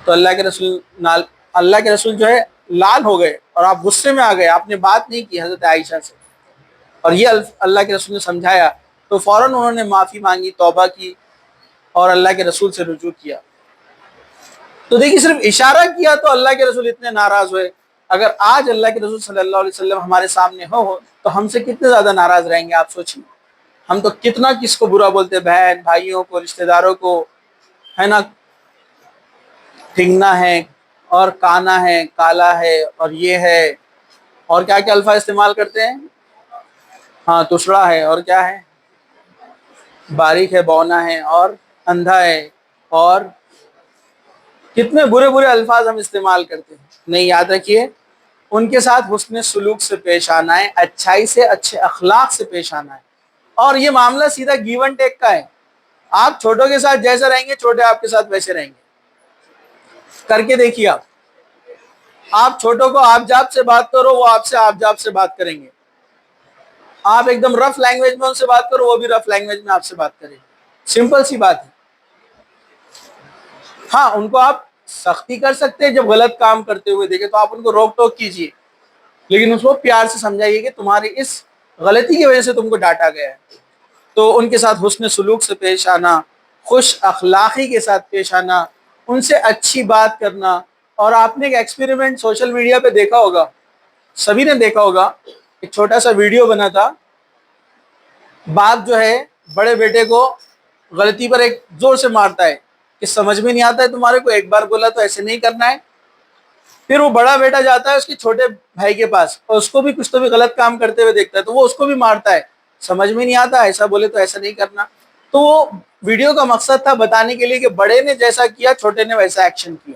تو اللہ کے رسول جو ہے لال ہو گئے اور آپ غصے میں آ گئے، آپ نے بات نہیں کی حضرت عائشہ سے، اور یہ اللہ کے رسول نے سمجھایا تو فوراً انہوں نے معافی مانگی، توبہ کی اور اللہ کے رسول سے رجوع کیا۔ تو دیکھیے صرف اشارہ کیا تو اللہ کے رسول اتنے ناراض ہوئے، اگر آج اللہ کے رسول صلی اللہ علیہ وسلم ہمارے سامنے ہو تو ہم سے کتنے زیادہ ناراض رہیں گے، آپ سوچیں۔ ہم تو کتنا کس کو برا بولتے، بہن بھائیوں کو، رشتہ داروں کو، ہے نا، ٹھنگنا ہے اور کانا ہے، کالا ہے اور یہ ہے، اور کیا کیا الفاظ استعمال کرتے ہیں، ہاں تسڑا ہے، اور کیا ہے، باریک ہے، بونا ہے، اور اندھا ہے، اور کتنے برے برے الفاظ ہم استعمال کرتے ہیں۔ نہیں، یاد رکھیے ان کے ساتھ حسن سلوک سے پیش آنا ہے، اچھائی سے، اچھے اخلاق سے پیش آنا ہے، اور یہ معاملہ سیدھا گیو اینڈ ٹیک کا ہے۔ آپ چھوٹوں کے ساتھ جیسے رہیں گے چھوٹے آپ کے ساتھ ویسے رہیں گے، کر کے دیکھیے۔ آپ چھوٹوں کو آپ جاب سے بات کرو، وہ آپ سے آپ جاب سے بات کریں گے۔ آپ ایک دم رف لینگویج میں ان سے بات کرو، وہ بھی رف لینگویج میں آپ سے بات کریں گے، سمپل سی بات ہے۔ ہاں ان کو آپ سختی کر سکتے ہیں، جب غلط کام کرتے ہوئے دیکھیں تو آپ ان کو روک ٹوک کیجیے، لیکن اس کو پیار سے سمجھائیے کہ تمہاری اس غلطی کی وجہ سے تم کو ڈانٹا گیا ہے۔ تو ان کے ساتھ حسن سلوک سے پیش آنا، خوش اخلاقی کے ساتھ پیش آنا، ان سے اچھی بات کرنا۔ اور آپ نے ایک ایکسپیریمنٹ سوشل میڈیا پہ دیکھا ہوگا، سبھی نے دیکھا ہوگا، ایک چھوٹا سا ویڈیو بنا تھا، باپ جو ہے بڑے بیٹے کو غلطی پر ایک زور سے مارتا ہے کہ سمجھ میں نہیں آتا ہے تمہارے کو، ایک بار بولا تو ایسے نہیں کرنا ہے۔ پھر وہ بڑا بیٹا جاتا ہے اس کے چھوٹے بھائی کے پاس اور اس کو بھی کچھ تو بھی غلط کام کرتے ہوئے دیکھتا ہے، تو وہ اس کو بھی مارتا ہے، سمجھ میں نہیں آتا، ایسا بولے تو ایسا نہیں کرنا۔ تو وہ ویڈیو کا مقصد تھا بتانے کے لیے کہ بڑے نے جیسا کیا چھوٹے نے ویسا ایکشن کیا۔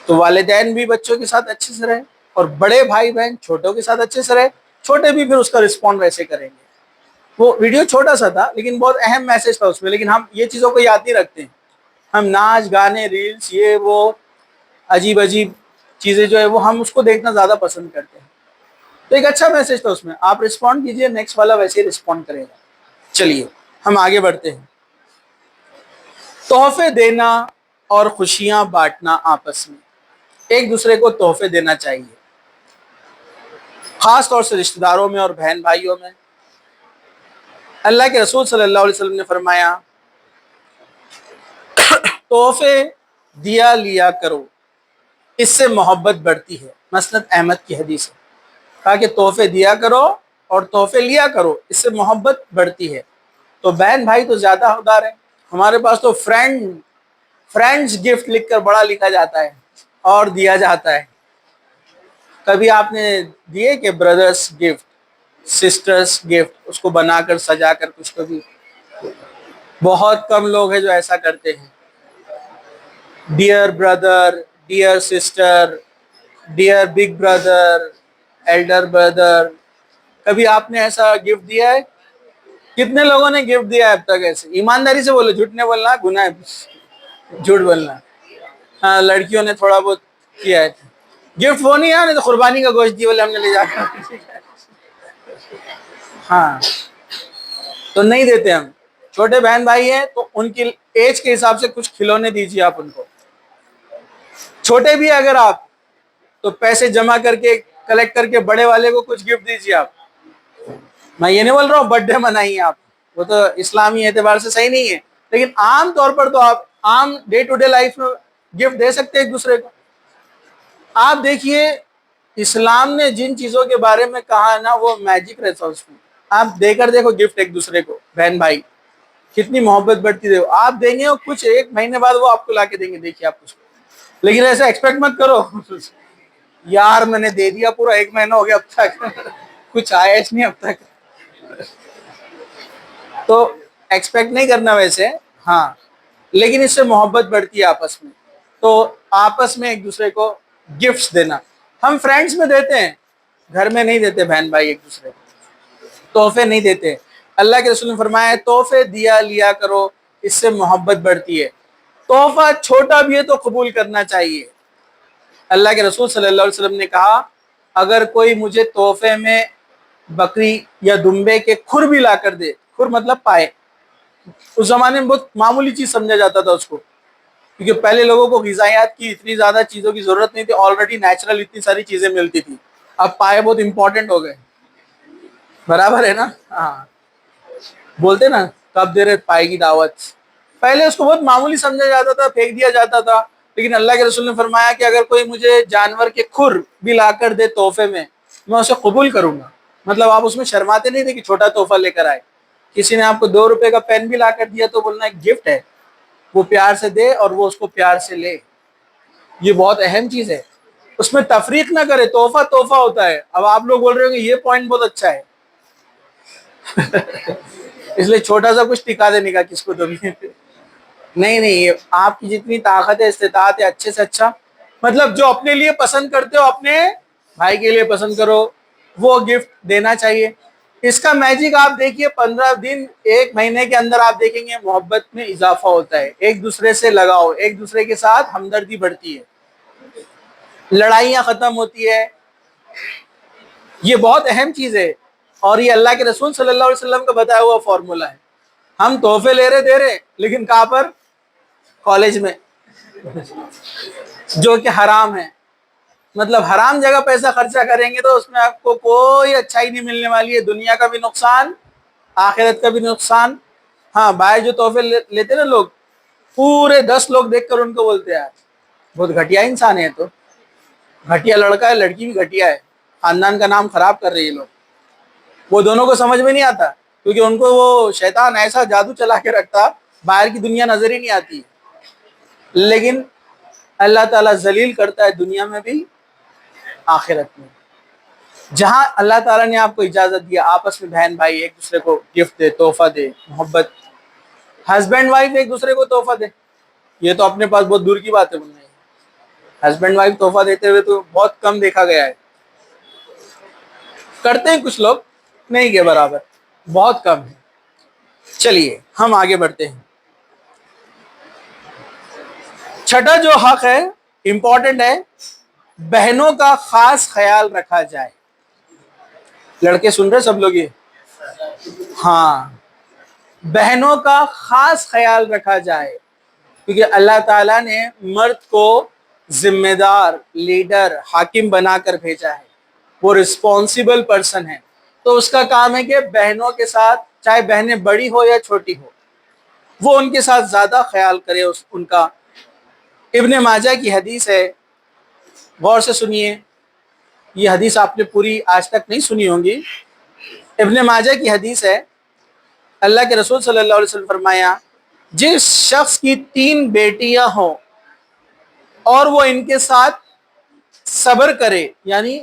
تو والدین بھی بچوں کے ساتھ اچھے سے رہے، اور بڑے بھائی بہن چھوٹوں کے ساتھ اچھے سے رہے، چھوٹے بھی پھر اس کا رسپونڈ ویسے کریں گے. وہ ویڈیو چھوٹا سا تھا لیکن بہت اہم میسج تھا اس میں, لیکن ہم یہ چیزوں کو یاد نہیں رکھتے ہیں. ہم ناچ گانے ریلس یہ وہ عجیب عجیب چیزیں جو ہے وہ ہم اس کو دیکھنا زیادہ پسند کرتے ہیں. تو ایک اچھا میسج تھا اس میں, آپ رسپونڈ کیجئے, نیکسٹ والا ویسے ہی رسپونڈ کرے گا. چلیے ہم آگے بڑھتے ہیں. تحفے دینا اور خوشیاں بانٹنا آپس میں, ایک دوسرے کو تحفے دینا چاہیے, خاص طور سے رشتہ داروں میں اور بہن بھائیوں میں. اللہ کے رسول صلی اللہ علیہ وسلم نے فرمایا تحفے دیا لیا کرو, اس سے محبت بڑھتی ہے. مسند احمد کی حدیث ہے. کہا کہ تحفے دیا کرو اور تحفے لیا کرو, اس سے محبت بڑھتی ہے. تو بہن بھائی تو زیادہ حقدار ہیں. ہمارے پاس تو فرینڈز گفٹ لکھ کر بڑا لکھا جاتا ہے اور دیا جاتا ہے. کبھی آپ نے دیے کہ بردرز گفٹ, سسٹرز گفٹ, اس کو بنا کر سجا کر کچھ, کبھی بہت کم لوگ ہیں جو ایسا کرتے ہیں. Dear brother, dear sister, dear big brother, elder brother, کبھی آپ نے ایسا گفٹ دیا ہے؟ کتنے لوگوں نے گفٹ دیا ہے اب تک ایسے؟ ایمانداری سے بولو, جھوٹ نہیں بولنا, گناہ ہے جھوٹ بولنا. ہاں لڑکیوں نے تھوڑا بہت کیا ہے. گفٹ وہ نہیں ہے, نہیں تو قربانی کا گوشت دی بولے ہم نے لے جا کر. ہاں تو نہیں دیتے ہم. چھوٹے بہن بھائی ہیں تو ان کی ایج کے حساب سے کچھ کھلونے دیجیے آپ ان کو. چھوٹے بھی اگر آپ تو پیسے جمع کر کے کلیکٹ کر کے بڑے والے کو کچھ گفٹ دیجیے آپ. میں یہ نہیں بول رہا ہوں برتھ ڈے منائیے آپ, وہ تو اسلامی اعتبار سے صحیح نہیں ہے, لیکن عام طور پر تو آپ عام ڈے ٹو ڈے لائف میں گفٹ دے سکتے ایک دوسرے کو. آپ دیکھیے اسلام نے جن چیزوں کے بارے میں کہا ہے نا وہ میجک رہتا ہے اس میں. آپ دے کر دیکھو گفٹ ایک دوسرے کو, بہن بھائی کتنی محبت بڑھتی ہے. آپ دیں گے کچھ ایک مہینے بعد وہ آپ کو لا کے دیں گے, دیکھیے آپ اس کو. لیکن ایسا ایکسپیکٹ مت کرو یار میں نے دے دیا پورا ایک مہینہ ہو گیا اب تک کچھ آیا اس نہیں اب تک, تو ایکسپیکٹ نہیں کرنا ویسے. ہاں لیکن اس سے محبت بڑھتی ہے آپس میں. تو آپس میں ایک دوسرے کو گفٹس دینا, ہم فرینڈس میں دیتے ہیں, گھر میں نہیں دیتے بہن بھائی ایک دوسرے کو, تحفے نہیں دیتے. اللہ کے رسول نے فرمایا تحفے دیا لیا کرو, اس سے محبت بڑھتی ہے. تحفہ چھوٹا بھی ہے تو قبول کرنا چاہیے. اللہ کے رسول صلی اللہ علیہ وسلم نے کہا اگر کوئی مجھے تحفے میں بکری یا دمبے کے کھر بھی لا کر دے, کھر مطلب پائے, اس زمانے میں بہت معمولی چیز سمجھا جاتا تھا اس کو, کیونکہ پہلے لوگوں کو غذائیات کی اتنی زیادہ چیزوں کی ضرورت نہیں تھی, آلریڈی نیچرل اتنی ساری چیزیں ملتی تھی. اب پائے بہت امپورٹنٹ ہو گئے, برابر ہے نا. ہاں بولتے نا کب دے رہے پائے کی دعوت, پہلے اس کو بہت معمولی سمجھا جاتا تھا, پھینک دیا جاتا تھا. لیکن اللہ کے رسول نے فرمایا کہ اگر کوئی مجھے جانور کے کھر بھی لا کر دے تحفے میں اسے قبول کروں گا. مطلب آپ اس میں شرماتے نہیں تھے کہ چھوٹا تحفہ لے کر آئے. کسی نے آپ کو 2 روپے کا پین بھی لا کر دیا تو بولنا ایک گفٹ ہے, وہ پیار سے دے اور وہ اس کو پیار سے لے. یہ بہت اہم چیز ہے, اس میں تفریق نہ کرے, تحفہ تحفہ ہوتا ہے. اب آپ لوگ بول رہے ہو کہ یہ پوائنٹ بہت اچھا ہے اس لیے چھوٹا سا کچھ ٹکا دینے کا کس کو تو بھی نہیں, یہ آپ کی جتنی طاقت ہے استطاعت ہے اچھے سے اچھا, مطلب جو اپنے لیے پسند کرتے ہو اپنے بھائی کے لیے پسند کرو, وہ گفٹ دینا چاہیے. اس کا میجک آپ دیکھیے 15 دن 1 مہینے کے اندر آپ دیکھیں گے محبت میں اضافہ ہوتا ہے, ایک دوسرے سے لگاؤ, ایک دوسرے کے ساتھ ہمدردی بڑھتی ہے, لڑائیاں ختم ہوتی ہے. یہ بہت اہم چیز ہے اور یہ اللہ کے رسول صلی اللہ علیہ وسلم کا بتایا ہوا فارمولا ہے. ہم تحفے لے رہے دے رہے, لیکن کہاں پر؟ کالج میں جو کہ حرام ہے. مطلب حرام جگہ پیسہ خرچہ کریں گے تو اس میں آپ کو کوئی اچھائی نہیں ملنے والی ہے, دنیا کا بھی نقصان آخرت کا بھی نقصان. ہاں باہر جو تحفے لیتے نا لوگ, پورے 10 لوگ دیکھ کر ان کو بولتے ہیں بہت گھٹیا انسان ہے, تو گھٹیا لڑکا ہے لڑکی بھی گھٹیا ہے, خاندان کا نام خراب کر رہے ہیں یہ لوگ. وہ دونوں کو سمجھ میں نہیں آتا کیونکہ ان کو وہ شیطان ایسا جادو چلا کے رکھتا, باہر کی دنیا نظر ہی نہیں آتی. لیکن اللہ تعالیٰ ذلیل کرتا ہے دنیا میں بھی آخرت میں. جہاں اللہ تعالیٰ نے آپ کو اجازت دیا آپس میں بہن بھائی ایک دوسرے کو گفٹ دے, تحفہ دے, محبت, ہسبینڈ وائف ایک دوسرے کو تحفہ دے, یہ تو اپنے پاس بہت دور کی بات ہے. ہسبینڈ وائف تحفہ دیتے ہوئے تو بہت کم دیکھا گیا ہے. کرتے ہیں کچھ لوگ، نہیں کے برابر، بہت کم ہے۔ چلیے ہم آگے بڑھتے ہیں۔ چھٹا جو حق ہے، امپورٹنٹ ہے، بہنوں کا خاص خیال رکھا جائے۔ لڑکے سن رہے سب لوگ یہ؟ ہاں، بہنوں کا خاص خیال رکھا جائے، کیونکہ اللہ تعالیٰ نے مرد کو ذمہ دار، لیڈر، حاکم بنا کر بھیجا ہے، وہ رسپانسیبل پرسن ہے، تو اس کا کام ہے کہ بہنوں کے ساتھ، چاہے بہنیں بڑی ہو یا چھوٹی ہو، وہ ان کے ساتھ زیادہ خیال کرے ان کا۔ ابن ماجہ کی حدیث ہے، غور سے سنیے، یہ حدیث آپ نے پوری آج تک نہیں سنی ہوں گی۔ ابن ماجہ کی حدیث ہے، اللہ کے رسول صلی اللہ علیہ وسلم فرمایا، جس شخص کی 3 بیٹیاں ہوں اور وہ ان کے ساتھ صبر کرے، یعنی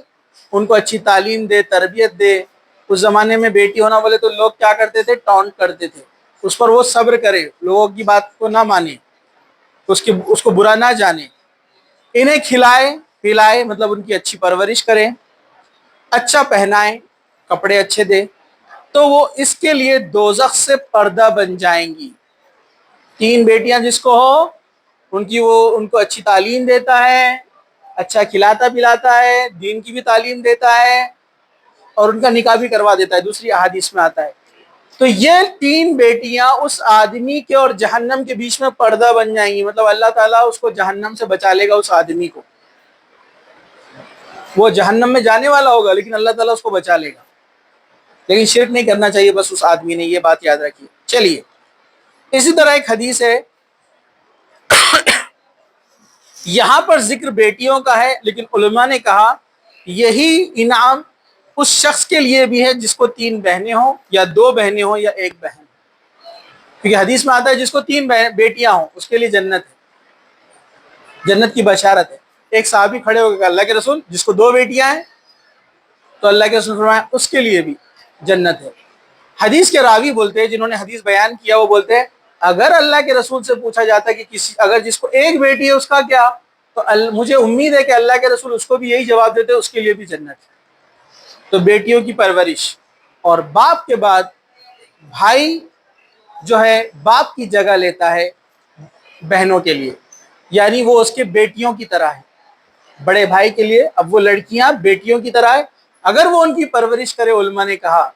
ان کو اچھی تعلیم دے، تربیت دے۔ اس زمانے میں بیٹی ہونا بولے تو لوگ کیا کرتے تھے؟ ٹونٹ کرتے تھے۔ اس پر وہ صبر کرے، لوگوں کی بات کو نہ مانے، اس کو برا نہ جانے، انہیں کھلائے پلائے، مطلب ان کی اچھی پرورش کرے، اچھا پہنائے، کپڑے اچھے دے، تو وہ اس کے لیے دوزخ سے پردہ بن جائیں گی۔ 3 بیٹیاں جس کو ہو، ان کو اچھی تعلیم دیتا ہے، اچھا کھلاتا پلاتا ہے، دین کی بھی تعلیم دیتا ہے، اور ان کا نکاح بھی کروا دیتا ہے، دوسری احادیث میں آتا ہے، تو یہ 3 بیٹیاں اس آدمی کے اور جہنم کے بیچ میں پردہ بن جائیں گی۔ مطلب اللہ تعالیٰ اس کو جہنم سے بچا لے گا، اس آدمی کو۔ وہ جہنم میں جانے والا ہوگا لیکن اللہ تعالیٰ اس کو بچا لے گا۔ لیکن شرک نہیں کرنا چاہیے بس اس آدمی نے، یہ بات یاد رکھیے۔ چلیے، اسی طرح ایک حدیث ہے، یہاں پر ذکر بیٹیوں کا ہے، لیکن علماء نے کہا یہی انعام اس شخص کے لیے بھی ہے جس کو 3 بہنیں ہوں، یا 2 بہنیں ہوں، یا 1 بہن، کیونکہ حدیث میں آتا ہے جس کو 3 بیٹیاں ہوں اس کے لیے جنت ہے، جنت کی بشارت ہے۔ ایک صحابی کھڑے ہو گئے، اللہ کے رسول جس کو 2 بیٹیاں ہیں، تو اللہ کے رسول فرمایا اس کے لیے بھی جنت ہے۔ حدیث کے راوی بولتے ہیں، جنہوں نے حدیث بیان کیا، وہ بولتے ہیں اگر اللہ کے رسول سے پوچھا جاتا ہے کہ اگر جس کو 1 بیٹی ہے اس کا کیا، تو مجھے امید ہے کہ اللہ کے رسول اس کو بھی یہی جواب دیتے، اس کے لیے بھی جنت ہے۔ تو بیٹیوں کی پرورش، اور باپ کے بعد بھائی جو ہے باپ کی جگہ لیتا ہے بہنوں کے لیے، یعنی وہ اس کے بیٹیوں کی طرح ہے۔ بڑے بھائی کے لیے اب وہ لڑکیاں بیٹیوں کی طرح ہے، اگر وہ ان کی پرورش کرے، علماء نے کہا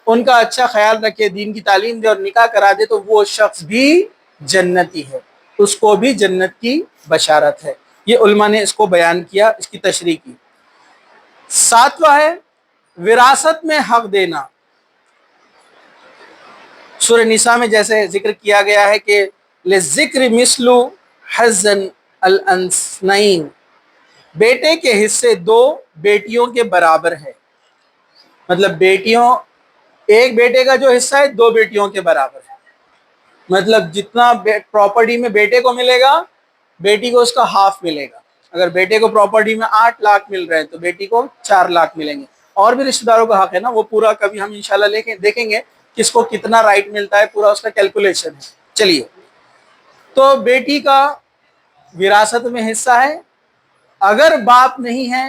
ان کا اچھا خیال رکھے، دین کی تعلیم دے اور نکاح کرا دے، تو وہ شخص بھی جنتی ہے، اس کو بھی جنت کی بشارت ہے۔ یہ علماء نے اس کو بیان کیا، اس کی تشریح کی۔ 7واں ہے وراثت میں حق دینا۔ سورہ نساء میں جیسے ذکر کیا گیا ہے کہ لِلذِّکْرِ مِثْلُ حَظِّ الْأُنثَیَّین، بیٹے کے حصے 2 بیٹیوں کے برابر ہے، مطلب ایک بیٹے کا جو حصہ ہے 2 بیٹیوں کے برابر ہے، مطلب جتنا پراپرٹی میں بیٹے کو ملے گا، بیٹی کو اس کا ہاف ملے گا۔ اگر بیٹے کو پراپرٹی میں 8 لاکھ مل رہے ہیں تو بیٹی کو 4 لاکھ ملیں گے۔ اور بھی رشتہ داروں کا حق ہے نا، وہ پورا کبھی ہم انشاءاللہ دیکھیں گے کس کو کتنا رائٹ ملتا ہے، پورا اس کا کیلکولیشن ہے۔ چلیے، تو بیٹی کا وراثت میں حصہ ہے، اگر باپ نہیں ہے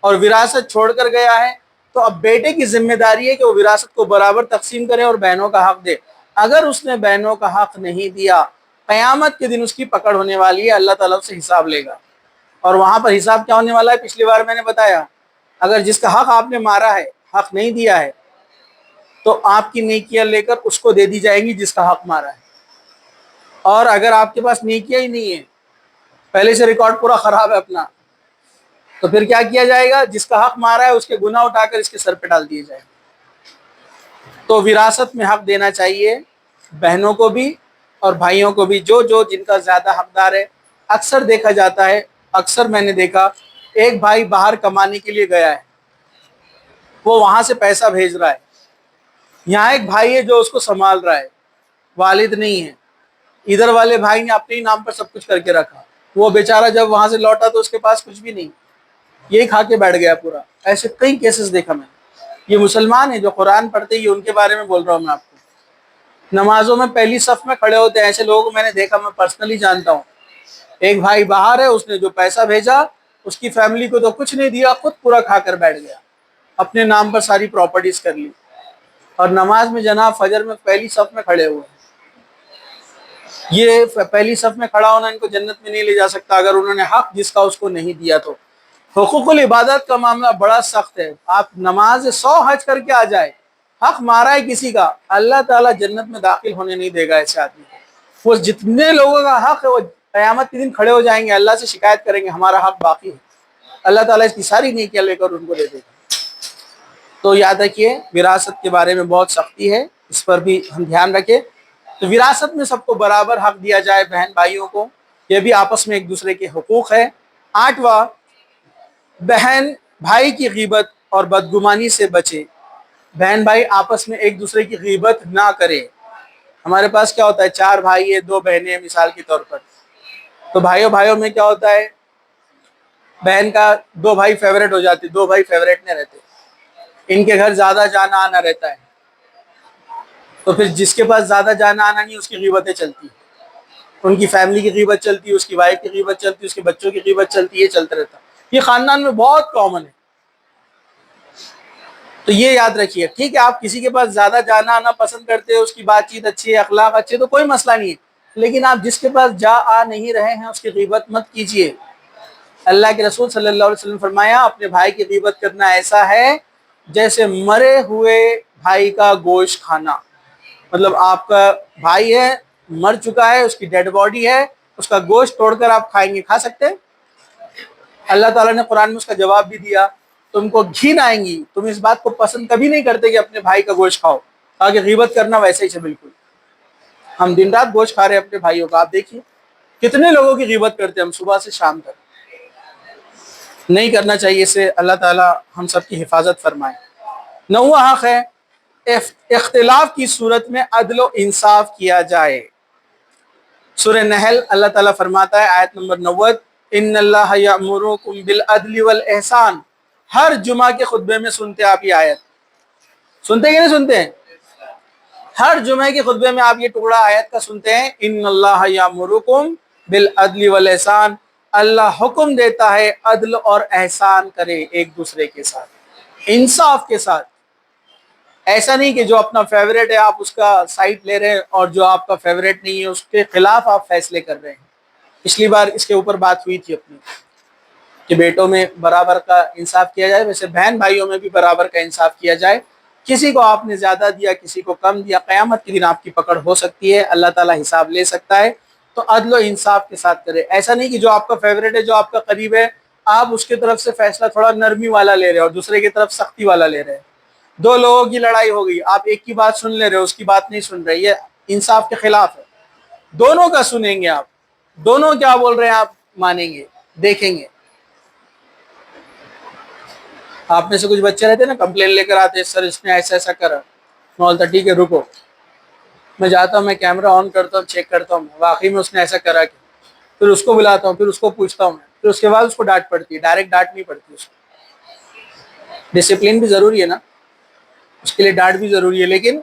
اور وراثت چھوڑ کر گیا ہے تو اب بیٹے کی ذمہ داری ہے کہ وہ وراثت کو برابر تقسیم کرے اور بہنوں کا حق دے۔ اگر اس نے بہنوں کا حق نہیں دیا، قیامت کے دن اس کی پکڑ ہونے والی ہے، اللہ تعالیٰ سے حساب لے گا۔ اور وہاں پر حساب کیا ہونے والا ہے؟ پچھلی بار میں نے بتایا، اگر جس کا حق آپ نے مارا ہے، حق نہیں دیا ہے، تو آپ کی نیکیاں لے کر اس کو دے دی جائیں گی جس کا حق مارا ہے۔ اور اگر آپ کے پاس نیکیاں ہی نہیں ہے، پہلے سے ریکارڈ پورا خراب ہے اپنا، تو پھر کیا کیا جائے گا؟ جس کا حق مارا ہے اس کے گناہ اٹھا کر اس کے سر پہ ڈال دیے جائیں گے۔ تو وراثت میں حق دینا چاہیے بہنوں کو بھی اور بھائیوں کو بھی، جن کا زیادہ حقدار ہے۔ اکثر دیکھا جاتا ہے، اکثر میں نے دیکھا، ایک بھائی باہر کمانے کے لیے گیا ہے، وہ وہاں سے پیسہ بھیج رہا ہے، یہاں ایک بھائی ہے جو اس کو سنبھال رہا ہے، والد نہیں ہے، ادھر والے بھائی نے اپنے ہی نام پر سب کچھ کر کے رکھا، وہ بیچارہ جب وہاں سے لوٹا تو اس کے پاس کچھ بھی نہیں، یہی کھا کے بیٹھ گیا پورا۔ ایسے کئی کیسز دیکھا میں نے۔ یہ مسلمان ہیں جو قرآن پڑھتے ہیں، ان کے بارے میں بول رہا ہوں میں آپ کو۔ نمازوں میں پہلی صف میں کھڑے ہوتے ہیں، ایسے لوگوں کو میں نے دیکھا، میں پرسنلی جانتا ہوں۔ ایک بھائی باہر ہے، اس نے جو پیسہ بھیجا اس کی فیملی کو تو کچھ نہیں دیا، خود پورا کھا کر بیٹھ گیا۔ اپنے نام پر ساری پراپرٹیز کر لی، اور نماز میں جناب فجر میں پہلی صف میں کھڑے ہوئے ہیں۔ یہ پہلی صف میں کھڑا ہونا ان کو جنت میں نہیں لے جا سکتا اگر انہوں نے حق جس کا اس کو نہیں دیا تو۔ حقوق العبادت کا معاملہ بڑا سخت ہے۔ آپ نماز 100 حج کر کے آ جائے، حق مارا ہے کسی کا، اللہ تعالیٰ جنت میں داخل ہونے نہیں دے گا ایسے آدمی کو۔ وہ جتنے لوگوں کا حق ہے وہ قیامت کے دن کھڑے ہو جائیں گے، اللہ سے شکایت کریں گے ہمارا حق باقی ہے، اللہ تعالیٰ اس کی ساری نیکیاں لے کر ان کو دے دے گا۔ تو یاد رکھیے وراثت کے بارے میں بہت سختی ہے، اس پر بھی ہم دھیان رکھیں۔ تو وراثت میں سب کو برابر حق دیا جائے، بہن بھائیوں کو، یہ بھی آپس میں ایک دوسرے کے حقوق ہے۔ 8واں، بہن بھائی کی غیبت اور بدگمانی سے بچے۔ بہن بھائی آپس میں ایک دوسرے کی غیبت نہ کرے۔ ہمارے پاس کیا ہوتا ہے، 4 بھائی ہیں، 2 بہنیں ہیں مثال کے طور پر، تو بھائیوں میں کیا ہوتا ہے، بہن کا 2 بھائی فیورٹ ہو جاتے، 2 بھائی فیورٹ نہیں رہتے، ان کے گھر زیادہ جانا آنا رہتا ہے، تو پھر جس کے پاس زیادہ جانا آنا نہیں اس کی غیبتیں چلتی، ان کی فیملی کی غیبت چلتی ہے، اس کی وائف کی غیبت چلتی ہے، اس کے بچوں کی غیبت چلتی ہے، یہ چلتا رہتا ہے۔ یہ خاندان میں بہت کامن ہے، تو یہ یاد رکھیے۔ ٹھیک ہے آپ کسی کے پاس زیادہ جانا آنا پسند کرتے ہو، اس کی بات چیت اچھی ہے، اخلاق اچھے، تو کوئی مسئلہ نہیں ہے، لیکن آپ جس کے پاس جا آ نہیں رہے ہیں اس کی غیبت مت کیجیے۔ اللہ کے رسول صلی اللہ علیہ وسلم فرمایا اپنے بھائی کی غیبت کرنا ایسا ہے جیسے مرے ہوئے بھائی کا گوشت کھانا۔ مطلب آپ کا بھائی ہے، مر چکا ہے، اس کی ڈیڈ باڈی ہے، اس کا گوشت توڑ کر آپ کھائیں گے، کھا سکتے ہیں؟ اللہ تعالیٰ نے قرآن میں اس کا جواب بھی دیا، تم کو گھن آئیں گی، تم اس بات کو پسند کبھی نہیں کرتے کہ اپنے بھائی کا گوشت کھاؤ، تاکہ غیبت کرنا ویسے ہی سے بالکل۔ ہم دن رات گوشت کھا رہے ہیں اپنے بھائیوں کا، آپ دیکھیے کتنے لوگوں کی غیبت کرتے ہیں ہم صبح سے شام تک۔ نہیں کرنا چاہیے، اسے اللہ تعالیٰ ہم سب کی حفاظت فرمائے۔ 9واں حق ہے اختلاف کی صورت میں عدل و انصاف کیا جائے۔ سورہ نحل اللہ تعالیٰ فرماتا ہے آیت نمبر 90، ان اللہ یأمرکم بالعدل والاحسان۔ ہر جمعہ کے خطبے میں سنتے آپ یہ آیت، سنتے کہ نہیں سنتے ہیں؟ ہر جمعے کے خطبے میں آپ یہ ٹکڑا آیت کا سنتے ہیں، ان اللہ یأمرکم بالعدل والاحسان، اللہ حکم دیتا ہے عدل اور احسان کرے ایک دوسرے کے ساتھ، انصاف کے ساتھ۔ ایسا نہیں کہ جو اپنا فیوریٹ ہے آپ اس کا سائٹ لے رہے ہیں، اور جو آپ کا فیوریٹ نہیں ہے اس کے خلاف آپ فیصلے کر رہے ہیں۔ پچھلی بار اس کے اوپر بات ہوئی تھی اپنی کہ بیٹوں میں برابر کا انصاف کیا جائے، ویسے بہن بھائیوں میں بھی برابر کا انصاف کیا جائے۔ کسی کو آپ نے زیادہ دیا، کسی کو کم دیا، قیامت کے دن آپ کی پکڑ ہو سکتی ہے، اللہ تعالیٰ حساب لے سکتا ہے۔ تو عدل و انصاف کے ساتھ کرے، ایسا نہیں کہ جو آپ کا فیوریٹ ہے، جو آپ کا قریب ہے، آپ اس کی طرف سے فیصلہ تھوڑا نرمی والا لے رہے ہیں اور دوسرے کی طرف سختی والا لے رہے ہیں۔ 2 لوگوں کی لڑائی ہو گئی، آپ ایک کی بات سن لے رہے ہو، اس کی بات نہیں سن رہے، یہ انصاف کے خلاف ہے۔ دونوں کا سنیں گے آپ، دونوں کیا بول رہے ہیں آپ مانیں گے، دیکھیں گے۔ آپ میں سے کچھ بچے رہتے ہیں نا، کمپلین لے کر آتے ہیں، سر اس نے ایسا ایسا کرا، میں بولتا ٹھیک ہے رکو، میں جاتا ہوں، میں کیمرہ آن کرتا ہوں، چیک کرتا ہوں واقعی میں اس نے ایسا کرا کہ، پھر اس کو بلاتا ہوں، پھر اس کو پوچھتا ہوں، پھر اس کے بعد اس کو ڈانٹ پڑتی ہے، ڈائریکٹ ڈانٹ نہیں پڑتی اس کو۔ ڈسپلن بھی ضروری ہے نا، اس کے لیے ڈانٹ بھی ضروری ہے، لیکن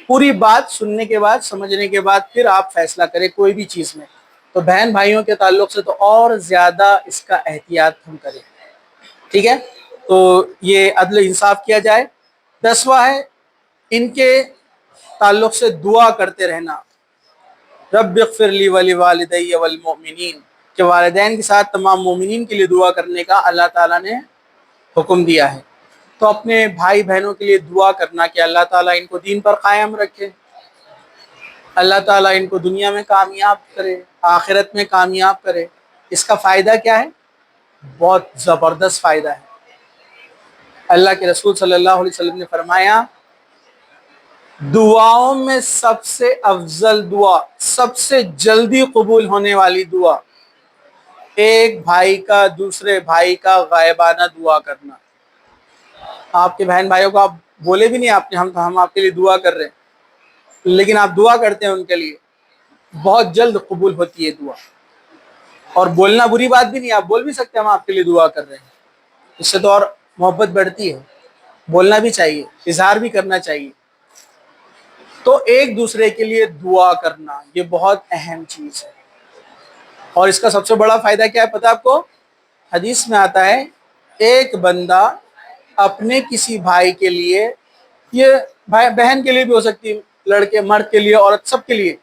پوری بات سننے کے بعد، سمجھنے کے بعد پھر آپ فیصلہ کریں کوئی بھی چیز میں۔ تو بہن بھائیوں کے تعلق سے تو اور زیادہ اس کا احتیاط ہم کریں، ٹھیک ہے؟ تو یہ عدل انصاف کیا جائے۔ 10واں ہے ان کے تعلق سے دعا کرتے رہنا، رب اغفر لی ولوالدی والمؤمنین، کہ والدین کے ساتھ تمام مومنین کے لیے دعا کرنے کا اللہ تعالیٰ نے حکم دیا ہے۔ تو اپنے بھائی بہنوں کے لیے دعا کرنا کہ اللہ تعالیٰ ان کو دین پر قائم رکھے، اللہ تعالیٰ ان کو دنیا میں کامیاب کرے، آخرت میں کامیاب کرے۔ اس کا فائدہ کیا ہے؟ بہت زبردست فائدہ ہے۔ اللہ کے رسول صلی اللہ علیہ وسلم نے فرمایا دعاؤں میں سب سے افضل دعا، سب سے جلدی قبول ہونے والی دعا، ایک بھائی کا دوسرے بھائی کا غائبانہ دعا کرنا۔ آپ کے بہن بھائیوں کو آپ بولے بھی نہیں آپ نے، ہم آپ کے لیے دعا کر رہے ہیں، لیکن آپ دعا کرتے ہیں ان کے لیے، بہت جلد قبول ہوتی ہے دعا۔ اور بولنا بری بات بھی نہیں، آپ بول بھی سکتے ہیں ہم آپ کے لیے دعا کر رہے ہیں، اس سے تو اور محبت بڑھتی ہے۔ بولنا بھی چاہیے، اظہار بھی کرنا چاہیے۔ تو ایک دوسرے کے لیے دعا کرنا یہ بہت اہم چیز ہے۔ اور اس کا سب سے بڑا فائدہ کیا ہے پتہ آپ کو؟ حدیث میں آتا ہے ایک بندہ اپنے کسی بھائی کے لیے، یہ بھائی بہن کے لیے بھی ہو سکتی ہے، لڑکے مرد کے لیے، عورت، سب کے لیے،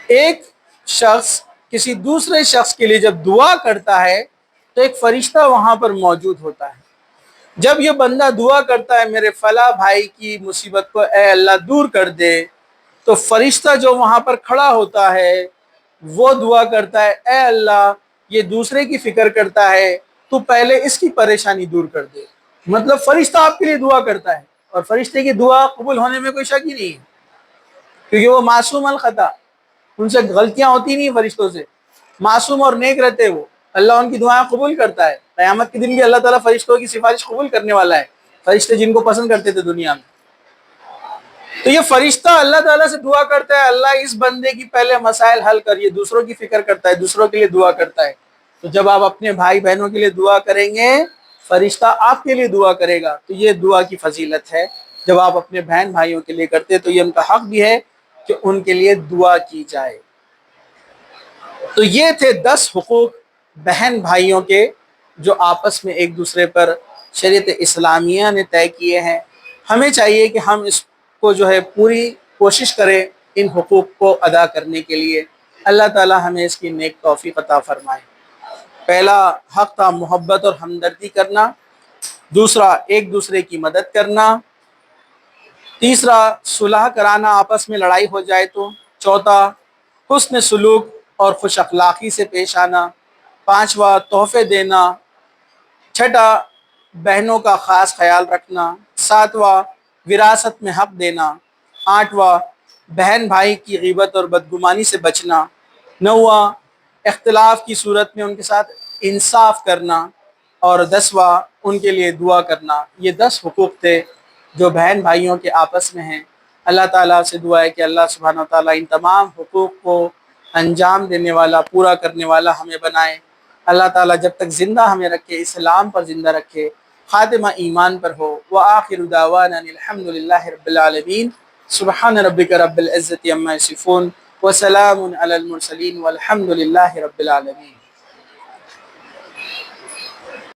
ایک شخص کسی دوسرے شخص کے لیے جب دعا کرتا ہے تو ایک فرشتہ وہاں پر موجود ہوتا ہے۔ جب یہ بندہ دعا کرتا ہے میرے فلاں بھائی کی مصیبت کو اے اللہ دور کر دے، تو فرشتہ جو وہاں پر کھڑا ہوتا ہے وہ دعا کرتا ہے اے اللہ یہ دوسرے کی فکر کرتا ہے، تو پہلے اس کی پریشانی دور کر دے۔ مطلب فرشتہ آپ کے لیے دعا کرتا ہے، اور فرشتے کی دعا قبول ہونے میں کوئی شک ہی نہیں ہے، کیونکہ وہ معصوم الخطا، ان سے غلطیاں ہوتی نہیں فرشتوں سے، معصوم اور نیک رہتے وہ، اللہ ان کی دعائیں قبول کرتا ہے۔ قیامت کے دن بھی اللہ تعالیٰ فرشتوں کی سفارش قبول کرنے والا ہے، فرشتے جن کو پسند کرتے تھے دنیا میں۔ تو یہ فرشتہ اللہ تعالیٰ سے دعا کرتا ہے اللہ اس بندے کی پہلے مسائل حل کر، یہ دوسروں کی فکر کرتا ہے، دوسروں کے لیے دعا کرتا ہے۔ تو جب آپ اپنے بھائی بہنوں کے لیے دعا کریں گے، فرشتہ آپ کے لیے دعا کرے گا، تو یہ دعا کی فضیلت ہے۔ جب آپ اپنے بہن بھائیوں کے لیے کرتے تو یہ ان کا حق بھی ہے کہ ان کے لیے دعا کی جائے۔ تو یہ تھے 10 حقوق بہن بھائیوں کے جو آپس میں ایک دوسرے پر شریعت اسلامیہ نے طے کیے ہیں۔ ہمیں چاہیے کہ ہم اس کو جو ہے پوری کوشش کریں ان حقوق کو ادا کرنے کے لیے۔ اللہ تعالی ہمیں اس کی نیک توفیق عطا فرمائے۔ پہلا حق تھا محبت اور ہمدردی کرنا، دوسرا ایک دوسرے کی مدد کرنا، تیسرا صلح کرانا آپس میں لڑائی ہو جائے تو، چوتھا حسن سلوک اور خوش اخلاقی سے پیش آنا، پانچواں تحفے دینا، چھٹا بہنوں کا خاص خیال رکھنا، ساتواں وراثت میں حق دینا، آٹھواں بہن بھائی کی غیبت اور بدگمانی سے بچنا، نواں اختلاف کی صورت میں ان کے ساتھ انصاف کرنا، اور 10واں ان کے لیے دعا کرنا۔ یہ 10 حقوق تھے جو بہن بھائیوں کے آپس میں ہیں۔ اللہ تعالیٰ سے دعا ہے کہ اللہ سبحانہ و تعالیٰ ان تمام حقوق کو انجام دینے والا، پورا کرنے والا ہمیں بنائے۔ اللہ تعالیٰ جب تک زندہ ہمیں رکھے، اسلام پر زندہ رکھے، خاتمہ ایمان پر ہو۔ وآخر دعوانا الحمد للہ رب العالمین۔ سبحان ربک رب العزت عما یصفون وسلام علی المرسلین والحمد للہ رب العالمین۔